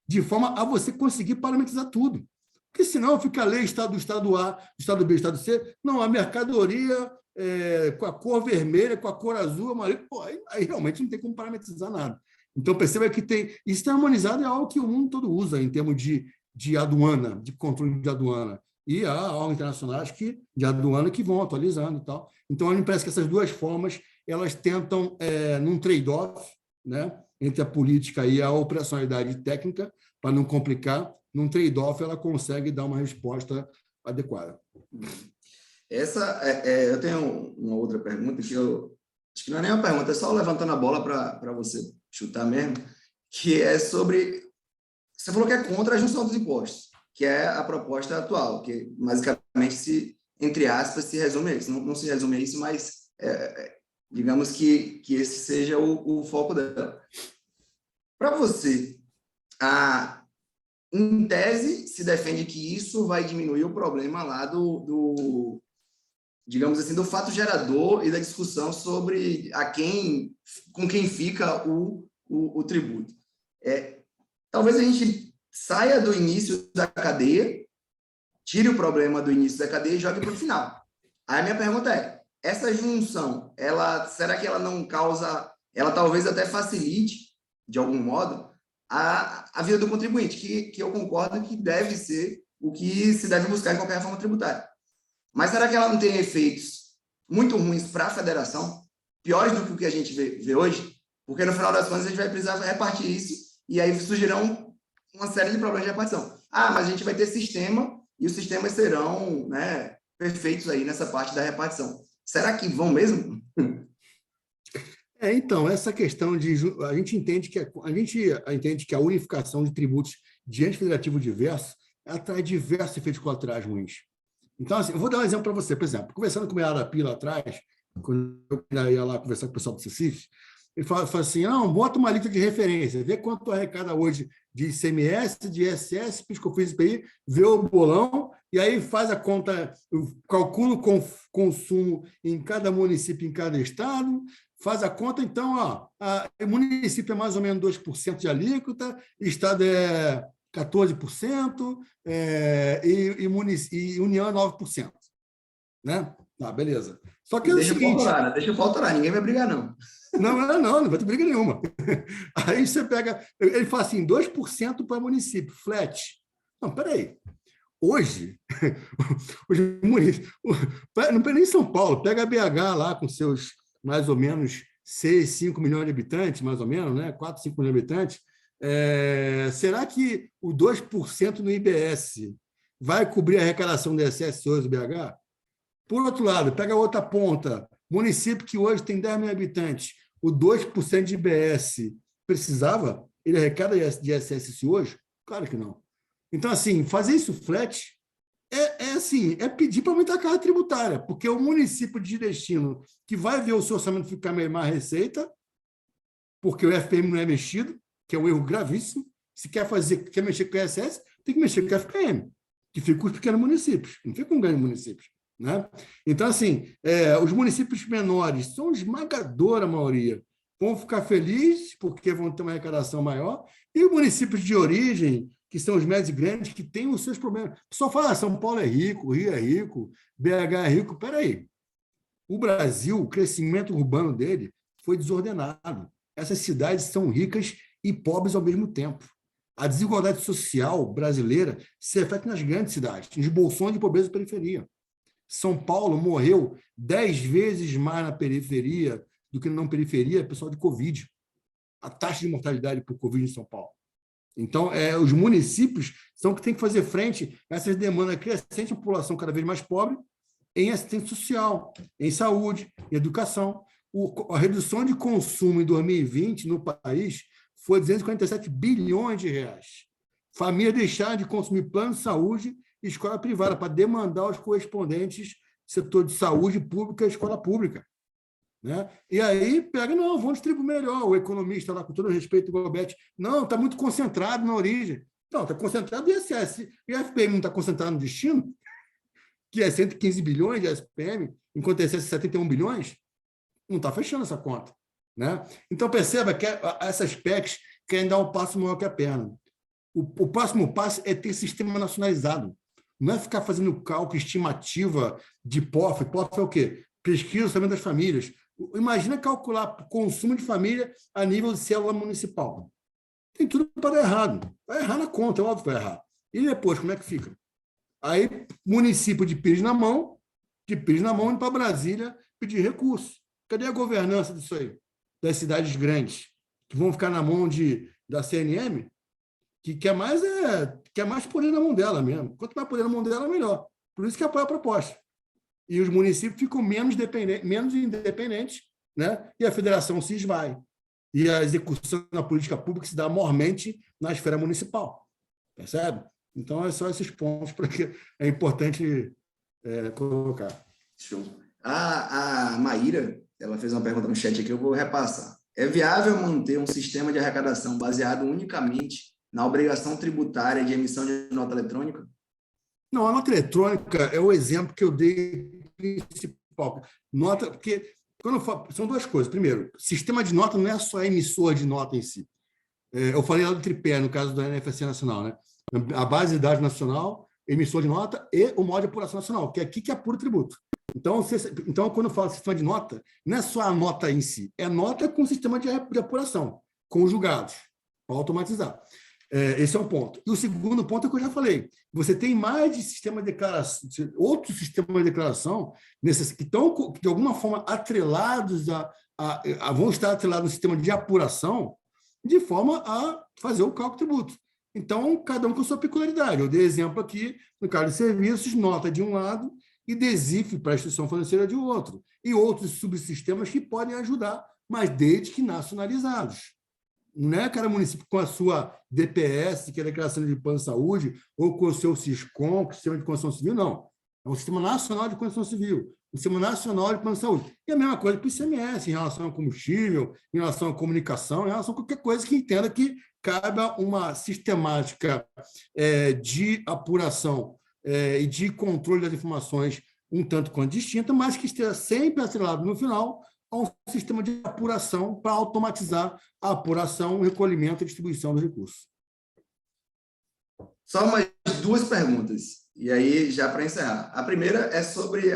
de forma a você conseguir parametrizar tudo. Porque senão fica a lei do Estado A, do Estado B, do Estado C, não, a mercadoria com a cor vermelha, com a cor azul, amarelo, aí realmente não tem como parametrizar nada. Então, perceba que isso está harmonizado, é algo que o mundo todo usa em termos de aduana, de controle de aduana. E há órgãos internacionais de aduana que vão atualizando e tal. Então, a mim parece que essas duas formas, elas tentam, num trade-off, né, entre a política e a operacionalidade técnica, para não complicar, num trade-off ela consegue dar uma resposta adequada. Eu tenho uma outra pergunta que eu acho que não é nem uma pergunta, é só levantando a bola para você chutar mesmo, que é sobre... Você falou que é contra a junção dos impostos, que é a proposta atual, que basicamente, entre aspas, se resume a isso. Não se resume a isso, mas digamos que esse seja o foco dela. Para você, em tese, se defende que isso vai diminuir o problema lá digamos assim, do fato gerador e da discussão sobre com quem fica o tributo. Talvez a gente saia do início da cadeia, tire o problema do início da cadeia e jogue para o final. Aí a minha pergunta é, essa junção, será que ela não causa, ela talvez até facilite, de algum modo, a vida do contribuinte, que eu concordo que deve ser o que se deve buscar em qualquer reforma tributária. Mas será que ela não tem efeitos muito ruins para a federação, piores do que o que a gente vê hoje? Porque, no final das contas, a gente vai precisar repartir isso, e aí surgirão uma série de problemas de repartição. Mas a gente vai ter sistema e os sistemas serão, né, perfeitos aí nessa parte da repartição. Será que vão mesmo? Então, essa questão de... A gente entende que a unificação de tributos de ente federativo diverso traz diversos efeitos colaterais ruins. Então, assim, eu vou dar um exemplo para você. Por exemplo, conversando com o Arapi lá atrás, quando eu ia lá conversar com o pessoal do CECIF, ele fala assim, não, bota uma lista de referência, vê quanto arrecada hoje de ICMS, de ISS, PIS/COFINS, IPI, vê o bolão, e aí faz a conta, calcula o consumo em cada município, em cada estado, faz a conta, então, o município é mais ou menos 2% de alíquota, estado é 14%, e União é 9%. Né? Beleza. Só que é o seguinte... Deixa eu faltar, ninguém vai brigar, não. Não vai ter briga nenhuma. Aí você pega... Ele fala assim, 2% para município, flat. Não, peraí. Hoje, os municípios... Não pega nem São Paulo, pega a BH lá com seus mais ou menos 6, 5 milhões de habitantes, mais ou menos, né? 4, 5 milhões de habitantes. Será que o 2% no IBS vai cobrir a arrecadação do ISS hoje do BH? Por outro lado, pega a outra ponta, município que hoje tem 10 mil habitantes, o 2% de IBS precisava? Ele arrecada de ISS hoje? Claro que não. Então, assim, fazer isso flat é pedir para aumentar a carga tributária, porque o município de destino que vai ver o seu orçamento ficar mais receita, porque o FPM não é mexido, que é um erro gravíssimo. Se quer mexer com o ISS, tem que mexer com o FPM, que fica com os pequenos municípios, não fica com grandes municípios. Né? Então, assim, os municípios menores, são esmagadora maioria, vão ficar felizes porque vão ter uma arrecadação maior, e os municípios de origem, que são os médios e grandes, que têm os seus problemas. O pessoal fala, São Paulo é rico, Rio é rico, BH é rico. Peraí, o Brasil, o crescimento urbano dele foi desordenado. Essas cidades são ricas e pobres ao mesmo tempo. A desigualdade social brasileira se reflete nas grandes cidades, nos bolsões de pobreza e periferia. São Paulo morreu 10 vezes mais na periferia do que na não periferia, pessoal de Covid. A taxa de mortalidade por Covid em São Paulo. Então, os municípios são que têm que fazer frente a essas demandas crescentes de população cada vez mais pobre em assistência social, em saúde, em educação. A redução de consumo em 2020 no país foi 247 bilhões de reais. Famílias deixaram de consumir plano de saúde e escola privada para demandar os correspondentes setor de saúde pública e escola pública. Né? E aí pega, não, vamos distribuir melhor. O economista lá, com todo respeito, o Gobete, não, está muito concentrado na origem. Não, está concentrado no ISS. E a FPM não está concentrada no destino, que é 115 bilhões de SPM, enquanto o ISS é 71 bilhões, não está fechando essa conta. Né? Então, perceba que essas PECs querem dar um passo maior que a perna. O próximo passo é ter sistema nacionalizado. Não é ficar fazendo cálculo, estimativa de POF. POF é o quê? Pesquisa também das famílias. Imagina calcular o consumo de família a nível de célula municipal. Tem tudo para dar errado. Vai errar na conta, é óbvio que vai errar. E depois, como é que fica? Aí, município de pires na mão, indo para Brasília pedir recurso. Cadê a governança disso aí? Das cidades grandes, que vão ficar na mão da CNM, que quer mais poder na mão dela mesmo. Quanto mais poder na mão dela, melhor. Por isso que apoia a proposta. E os municípios ficam menos independentes, né? E a federação se esvai. E a execução da política pública se dá mormente na esfera municipal. Percebe? Então, é só esses pontos para que é importante colocar. Show. A Maíra, ela fez uma pergunta no chat aqui, eu vou repassar. É viável manter um sistema de arrecadação baseado unicamente na obrigação tributária de emissão de nota eletrônica? Não, a nota eletrônica é o exemplo que eu dei principal. Nota, porque quando eu falo, são duas coisas. Primeiro, sistema de nota não é só a emissora de nota em si. Eu falei lá do tripé, no caso do NFC Nacional, né? A base de dados nacional, emissor de nota e o modo de apuração nacional, que é aqui que apura o tributo. Então, quando eu falo sistema de nota, não é só a nota em si, é nota com sistema de apuração, conjugados, para automatizar. Esse é um ponto. E o segundo ponto é o que eu já falei. Você tem mais de sistema de declaração, outros sistemas de declaração que estão, de alguma forma, atrelados vão estar atrelados no sistema de apuração, de forma a fazer o cálculo do tributo. Então, cada um com a sua peculiaridade. Eu dei exemplo aqui, no caso de serviços, nota de um lado e DESIF para a instituição financeira de outro. E outros subsistemas que podem ajudar, mas desde que nacionalizados. Não é cada município com a sua DPS, que é a Declaração de Plano de Saúde, ou com o seu SISCOM, que é o Sistema de Construção Civil, não. É um Sistema Nacional de Construção Civil, um Sistema Nacional de Plano de Saúde. E a mesma coisa para o ICMS, em relação ao combustível, em relação à comunicação, em relação a qualquer coisa que entenda que caiba uma sistemática de apuração e de controle das informações um tanto quanto distinta, mas que esteja sempre atrelado no final a um sistema de apuração para automatizar a apuração, o recolhimento e distribuição dos recursos. Só mais 2 perguntas, e aí já para encerrar. A primeira é sobre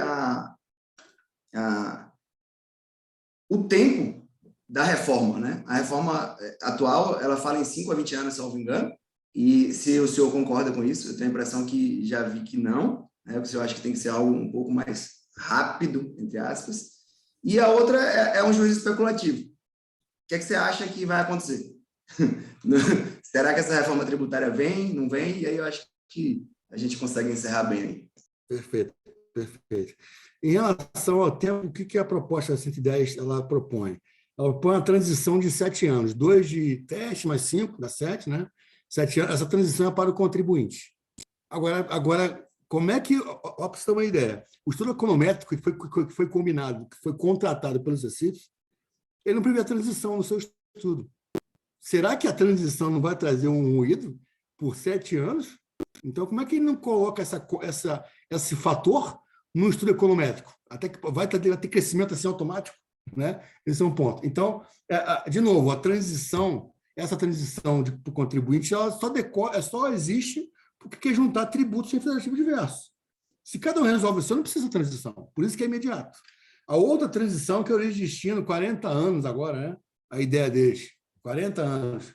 o tempo da reforma, né? A reforma atual, ela fala em 5 a 20 anos, se eu não me engano, e se o senhor concorda com isso, eu tenho a impressão que já vi que não, né? O senhor acha que tem que ser algo um pouco mais rápido, entre aspas. E a outra é um juízo especulativo. O que é que você acha que vai acontecer? Será que essa reforma tributária vem, não vem? E aí eu acho que a gente consegue encerrar bem aí. Perfeito, perfeito. Em relação ao tempo, o que a proposta da 110 ela propõe? Ela propõe uma transição de 7 anos, 2 de teste, mais 5, dá 7, né? 7 anos, essa transição é para o contribuinte. Agora como é que, para você ter uma ideia, o estudo econométrico que foi combinado, que foi contratado pelos CECIFs, ele não prevê a transição no seu estudo. Será que a transição não vai trazer um ruído por 7 anos? Então, como é que ele não coloca esse fator no estudo econométrico? Até que vai ter crescimento assim automático, né? Esse é um ponto. Então, de novo, essa transição para o contribuinte, ela só existe porque quer juntar tributos em federativo diversos. Se cada um resolve isso, não precisa de transição. Por isso que é imediato. A outra transição, que é origem de destino, 40 anos agora, né? A ideia deles, 40 anos.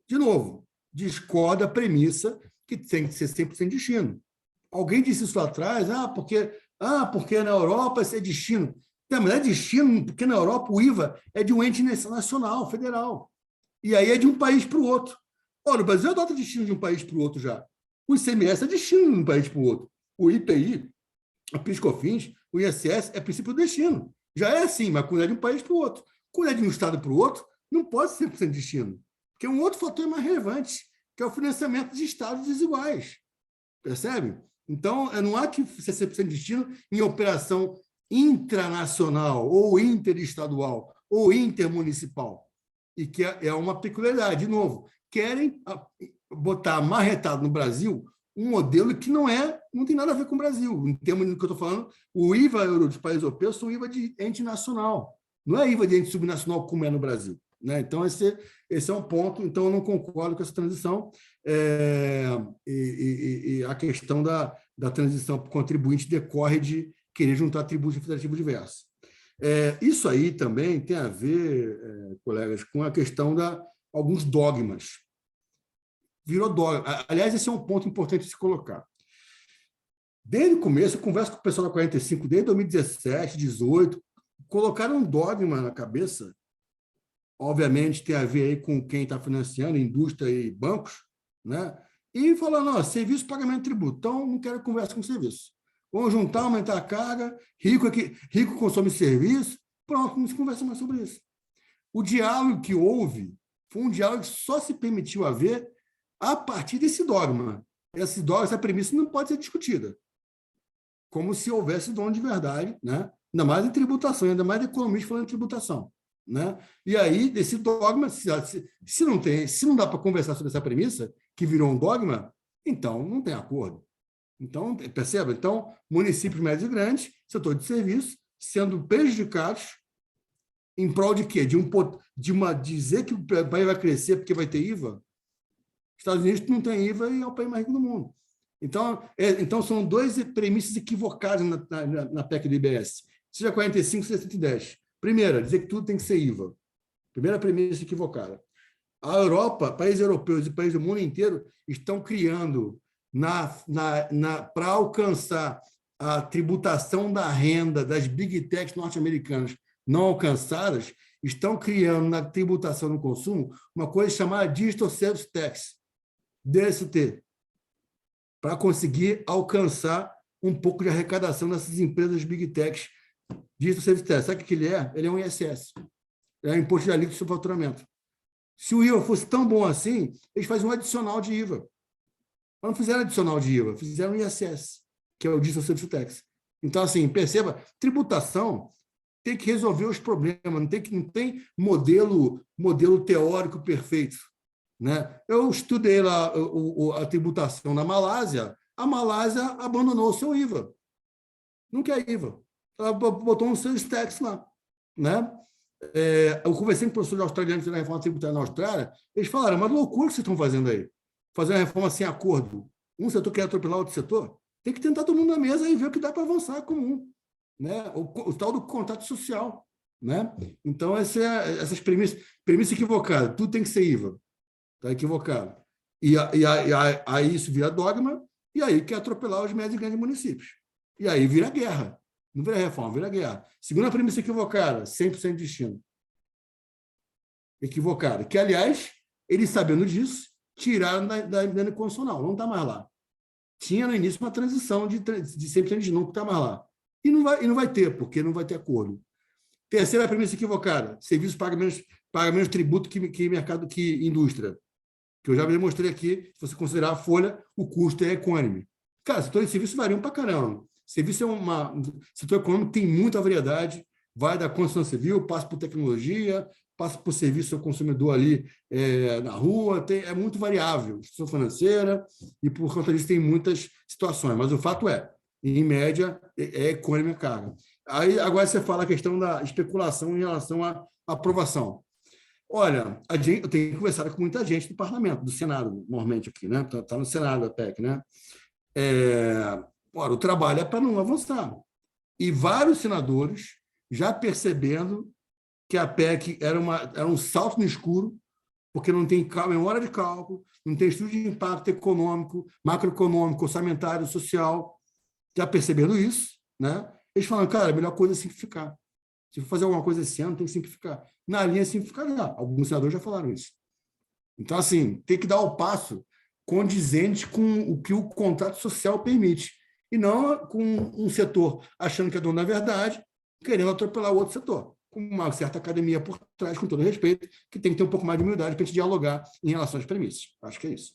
De novo, discorda a premissa que tem que ser 100% destino. Alguém disse isso lá atrás, porque na Europa isso é destino. Não, mas é destino porque na Europa o IVA é de um ente nacional, federal. E aí é de um país para o outro. Olha, o Brasil adota destino de um país para o outro já. O ICMS é destino de um país para o outro. O IPI, a PIS/COFINS, o ISS é princípio do destino. Já é assim, mas quando é de um país para o outro. Quando é de um estado para o outro, não pode ser 100% destino. Porque um outro fator mais relevante, que é o financiamento de estados desiguais. Percebe? Então, não há que ser 100% destino em operação intranacional, ou interestadual, ou intermunicipal. E que é uma peculiaridade. De novo, querem botar marretado no Brasil um modelo que não tem nada a ver com o Brasil. Em termos do que eu estou falando, o IVA dos países europeus são IVA de ente nacional. Não é IVA de ente subnacional como é no Brasil. Né? Então, esse é um ponto. Então, eu não concordo com essa transição. E a questão da transição para o contribuinte decorre de querer juntar tributos federativos diversos. Isso aí também tem a ver, colegas, com a questão de alguns dogmas. Virou dogma. Aliás, esse é um ponto importante de se colocar. Desde o começo, eu converso com o pessoal da 45, desde 2017, 2018, colocaram um dogma na cabeça, obviamente tem a ver aí com quem está financiando, indústria e bancos, né? E falando, serviço, pagamento de tributo. Então, não quero conversa com serviço. Vamos juntar, aumentar a carga, rico consome serviço, pronto, não se conversa mais sobre isso. O diálogo que houve foi um diálogo que só se permitiu haver a partir desse dogma. Essa premissa não pode ser discutida. Como se houvesse dono de verdade, né? Ainda mais em tributação, ainda mais de economista falando de tributação. Né? E aí, desse dogma, se não dá para conversar sobre essa premissa, que virou um dogma, então não tem acordo. Então, percebe? Então, municípios médios e grandes, setor de serviço, sendo prejudicados em prol de quê? Dizer que o país vai crescer porque vai ter IVA? Estados Unidos não tem IVA e é o país mais rico do mundo. Então são 2 premissas equivocadas na PEC do IBS. Seja 45, seja 110. Primeira, dizer que tudo tem que ser IVA. Primeira premissa equivocada. A Europa, países europeus e países do mundo inteiro estão criando, para alcançar a tributação da renda das big techs norte-americanas não alcançadas, estão criando na tributação no consumo uma coisa chamada Digital Service Tax. DST, para conseguir alcançar um pouco de arrecadação dessas empresas Big Techs de serviço teste. Sabe o que ele é? Ele é um ISS. É um imposto de alíquota sobre faturamento. Se o IVA fosse tão bom assim, eles faziam um adicional de IVA. Mas não fizeram adicional de IVA, fizeram um ISS, que é o Digital Service Tax. Então, assim, perceba, tributação tem que resolver os problemas, não tem modelo teórico perfeito. Né? Eu estudei lá a tributação na Malásia, a Malásia abandonou o seu IVA. Não quer IVA. Ela botou um sales tax lá. Né? Eu conversei com professores australianos na reforma tributária na Austrália, eles falaram, mas loucura que vocês estão fazendo aí. Fazer uma reforma sem acordo. Um setor quer atropelar outro setor. Tem que tentar todo mundo na mesa e ver o que dá para avançar comum. Né? O tal do contrato social. Né? Então, essas premissas equivocadas. Tudo tem que ser IVA. Está equivocado. E aí isso vira dogma, e aí quer atropelar os médios e grandes municípios. E aí vira guerra. Não vira reforma, vira guerra. Segunda premissa equivocada, 100% de destino. Equivocada. Que, aliás, eles sabendo disso, tiraram da emenda constitucional. Não está mais lá. Tinha no início uma transição de 100% de destino, não está mais lá. E não vai ter, porque não vai ter acordo. Terceira premissa equivocada, serviços paga menos tributo que mercado, que indústria. Que eu já demonstrei aqui, se você considerar a folha, o custo é econômico. Cara, setor de serviço varia para caramba. Serviço setor econômico tem muita variedade, vai da construção civil, passa por tecnologia, passa por serviço ao consumidor ali na rua, é muito variável, instituição financeira, e por conta disso tem muitas situações. Mas o fato em média, é econômica cara. Aí, agora você fala a questão da especulação em relação à aprovação. Olha, eu tenho conversado com muita gente do parlamento, do Senado, normalmente aqui, né? Está no Senado a PEC, né? O trabalho é para não avançar. E vários senadores já percebendo que a PEC era um salto no escuro, porque não tem memória de cálculo, não tem estudo de impacto econômico, macroeconômico, orçamentário, social, já percebendo isso, né? Eles falam, cara, a melhor coisa é simplificar. Se for fazer alguma coisa esse ano, tem que simplificar. Na linha, simplificar já. Alguns senadores já falaram isso. Então, assim, tem que dar o passo condizente com o que o contrato social permite. E não com um setor achando que é dono da verdade, querendo atropelar o outro setor. Com uma certa academia por trás, com todo respeito, que tem que ter um pouco mais de humildade para a gente dialogar em relação às premissas. Acho que é isso.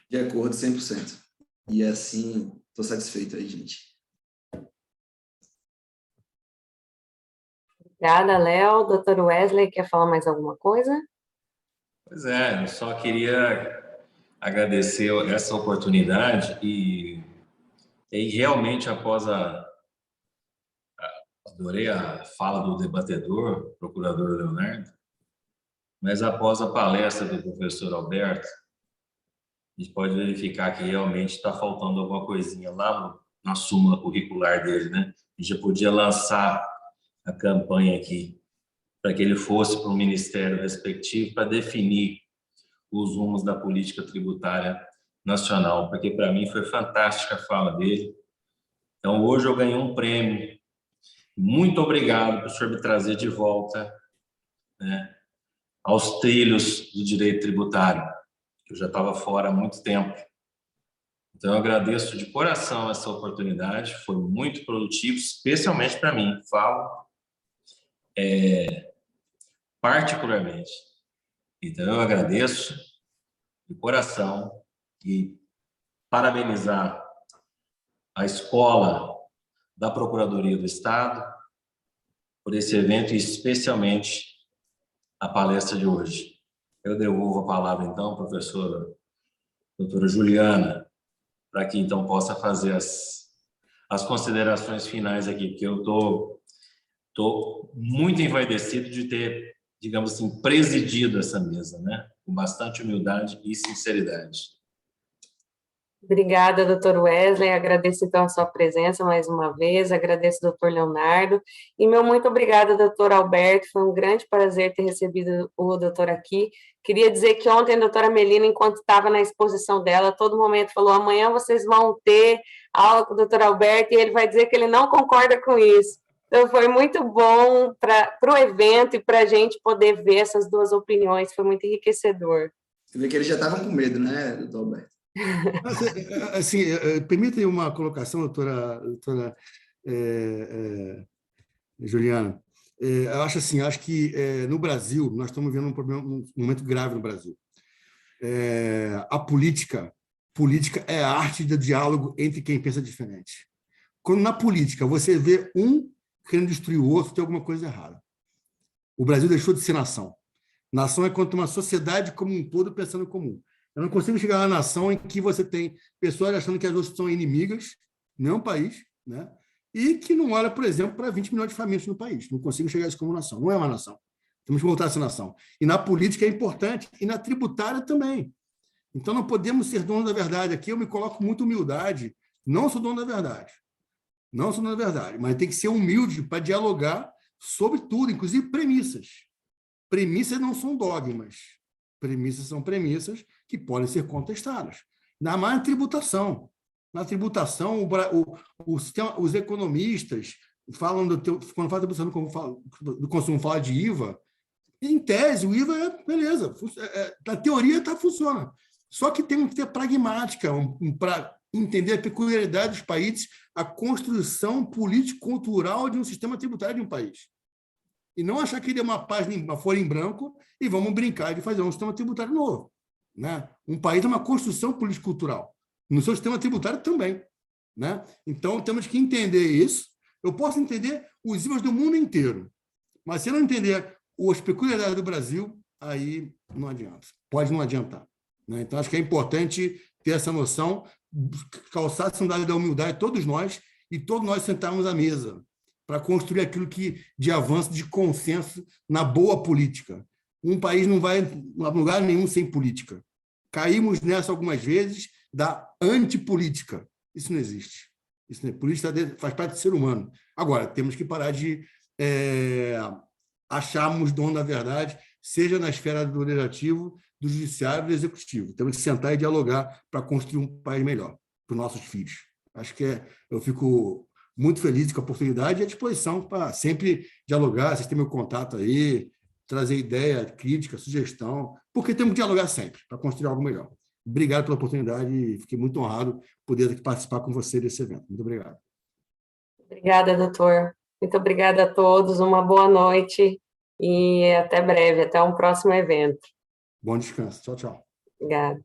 De acordo, 100%. E assim, estou satisfeito aí, gente. Obrigada, Léo. Doutor Wesley, quer falar mais alguma coisa? Pois é, eu só queria agradecer essa oportunidade e realmente, após adorei a fala do debatedor, procurador Leonardo, mas após a palestra do professor Alberto, a gente pode verificar que realmente está faltando alguma coisinha lá na súmula curricular dele, né? A gente já podia lançar a campanha aqui para que ele fosse para o ministério respectivo para definir os rumos da política tributária nacional, porque para mim foi fantástica a fala dele. Então, hoje eu ganhei um prêmio. Muito obrigado por o senhor me trazer de volta, né, aos trilhos do direito tributário, que eu já estava fora há muito tempo. Então, eu agradeço de coração essa oportunidade, foi muito produtivo, especialmente para mim, falo particularmente. Então, eu agradeço de coração e parabenizar a escola da Procuradoria do Estado por esse evento e especialmente a palestra de hoje. Eu devolvo a palavra, então, professora doutora Juliana, para que, então, possa fazer as considerações finais aqui, porque eu estou muito envaidecido de ter, digamos assim, presidido essa mesa, né? Com bastante humildade e sinceridade. Obrigada, doutor Wesley, agradeço então a sua presença mais uma vez, agradeço ao doutor Leonardo, e meu muito obrigada, doutor Alberto, foi um grande prazer ter recebido o doutor aqui. Queria dizer que ontem a doutora Melina, enquanto estava na exposição dela, a todo momento falou, amanhã vocês vão ter aula com o doutor Alberto, e ele vai dizer que ele não concorda com isso. Então, foi muito bom para o evento e para a gente poder ver essas duas opiniões, foi muito enriquecedor. Você vê que eles já estavam com medo, né, doutor Alberto? Assim, permita uma colocação, doutora Juliana. Eu acho assim, acho que no Brasil, nós estamos vendo um momento grave no Brasil. A política é a arte do diálogo entre quem pensa diferente. Quando na política você vê um querendo destruir o outro, tem alguma coisa errada. O Brasil deixou de ser nação. Nação é quando uma sociedade como um todo pensando comum. Eu não consigo chegar a uma nação em que você tem pessoas achando que as outras são inimigas, não é um país, né? E que não olha, por exemplo, para 20 milhões de famintos no país. Não consigo chegar a isso como nação. Não é uma nação. Temos que voltar a ser nação. E na política é importante, e na tributária também. Então, não podemos ser donos da verdade. Aqui eu me coloco com muita humildade. Não sou dono da verdade. Não sou dono da verdade, mas tem que ser humilde para dialogar sobre tudo, inclusive premissas. Premissas não são dogmas. Premissas são premissas que podem ser contestadas. Ainda mais na tributação. Na tributação, os economistas falam quando fala do consumo, fala de IVA. Em tese, o IVA beleza. Na teoria, funciona. Só que tem que ter pragmática para entender a peculiaridade dos países, a construção político-cultural de um sistema tributário de um país. E não achar que ele é uma página, uma folha em branco e vamos brincar de fazer um sistema tributário novo. Né? Um país é uma construção político-cultural. No seu sistema tributário também. Né? Então, temos que entender isso. Eu posso entender os IVAs do mundo inteiro, mas se eu não entender as peculiaridades do Brasil, aí não adianta. Pode não adiantar. Né? Então, acho que é importante ter essa noção, calçar a sandália da humildade, todos nós, e todos nós sentarmos à mesa para construir aquilo de avanço, de consenso na boa política. Um país não vai a lugar nenhum sem política. Caímos nessa algumas vezes da antipolítica. Isso não existe. Isso não é. Política faz parte do ser humano. Agora, temos que parar de acharmos dono da verdade, seja na esfera do legislativo, do judiciário e do executivo. Temos que sentar e dialogar para construir um país melhor para os nossos filhos. Acho que eu fico muito feliz com a oportunidade e à disposição para sempre dialogar. Vocês têm meu contato aí, trazer ideia, crítica, sugestão, porque temos que dialogar sempre para construir algo melhor. Obrigado pela oportunidade e fiquei muito honrado poder participar com você desse evento. Muito obrigado. Obrigada, doutor. Muito obrigada a todos, uma boa noite e até breve, até um próximo evento. Bom descanso. Tchau, tchau. Obrigada.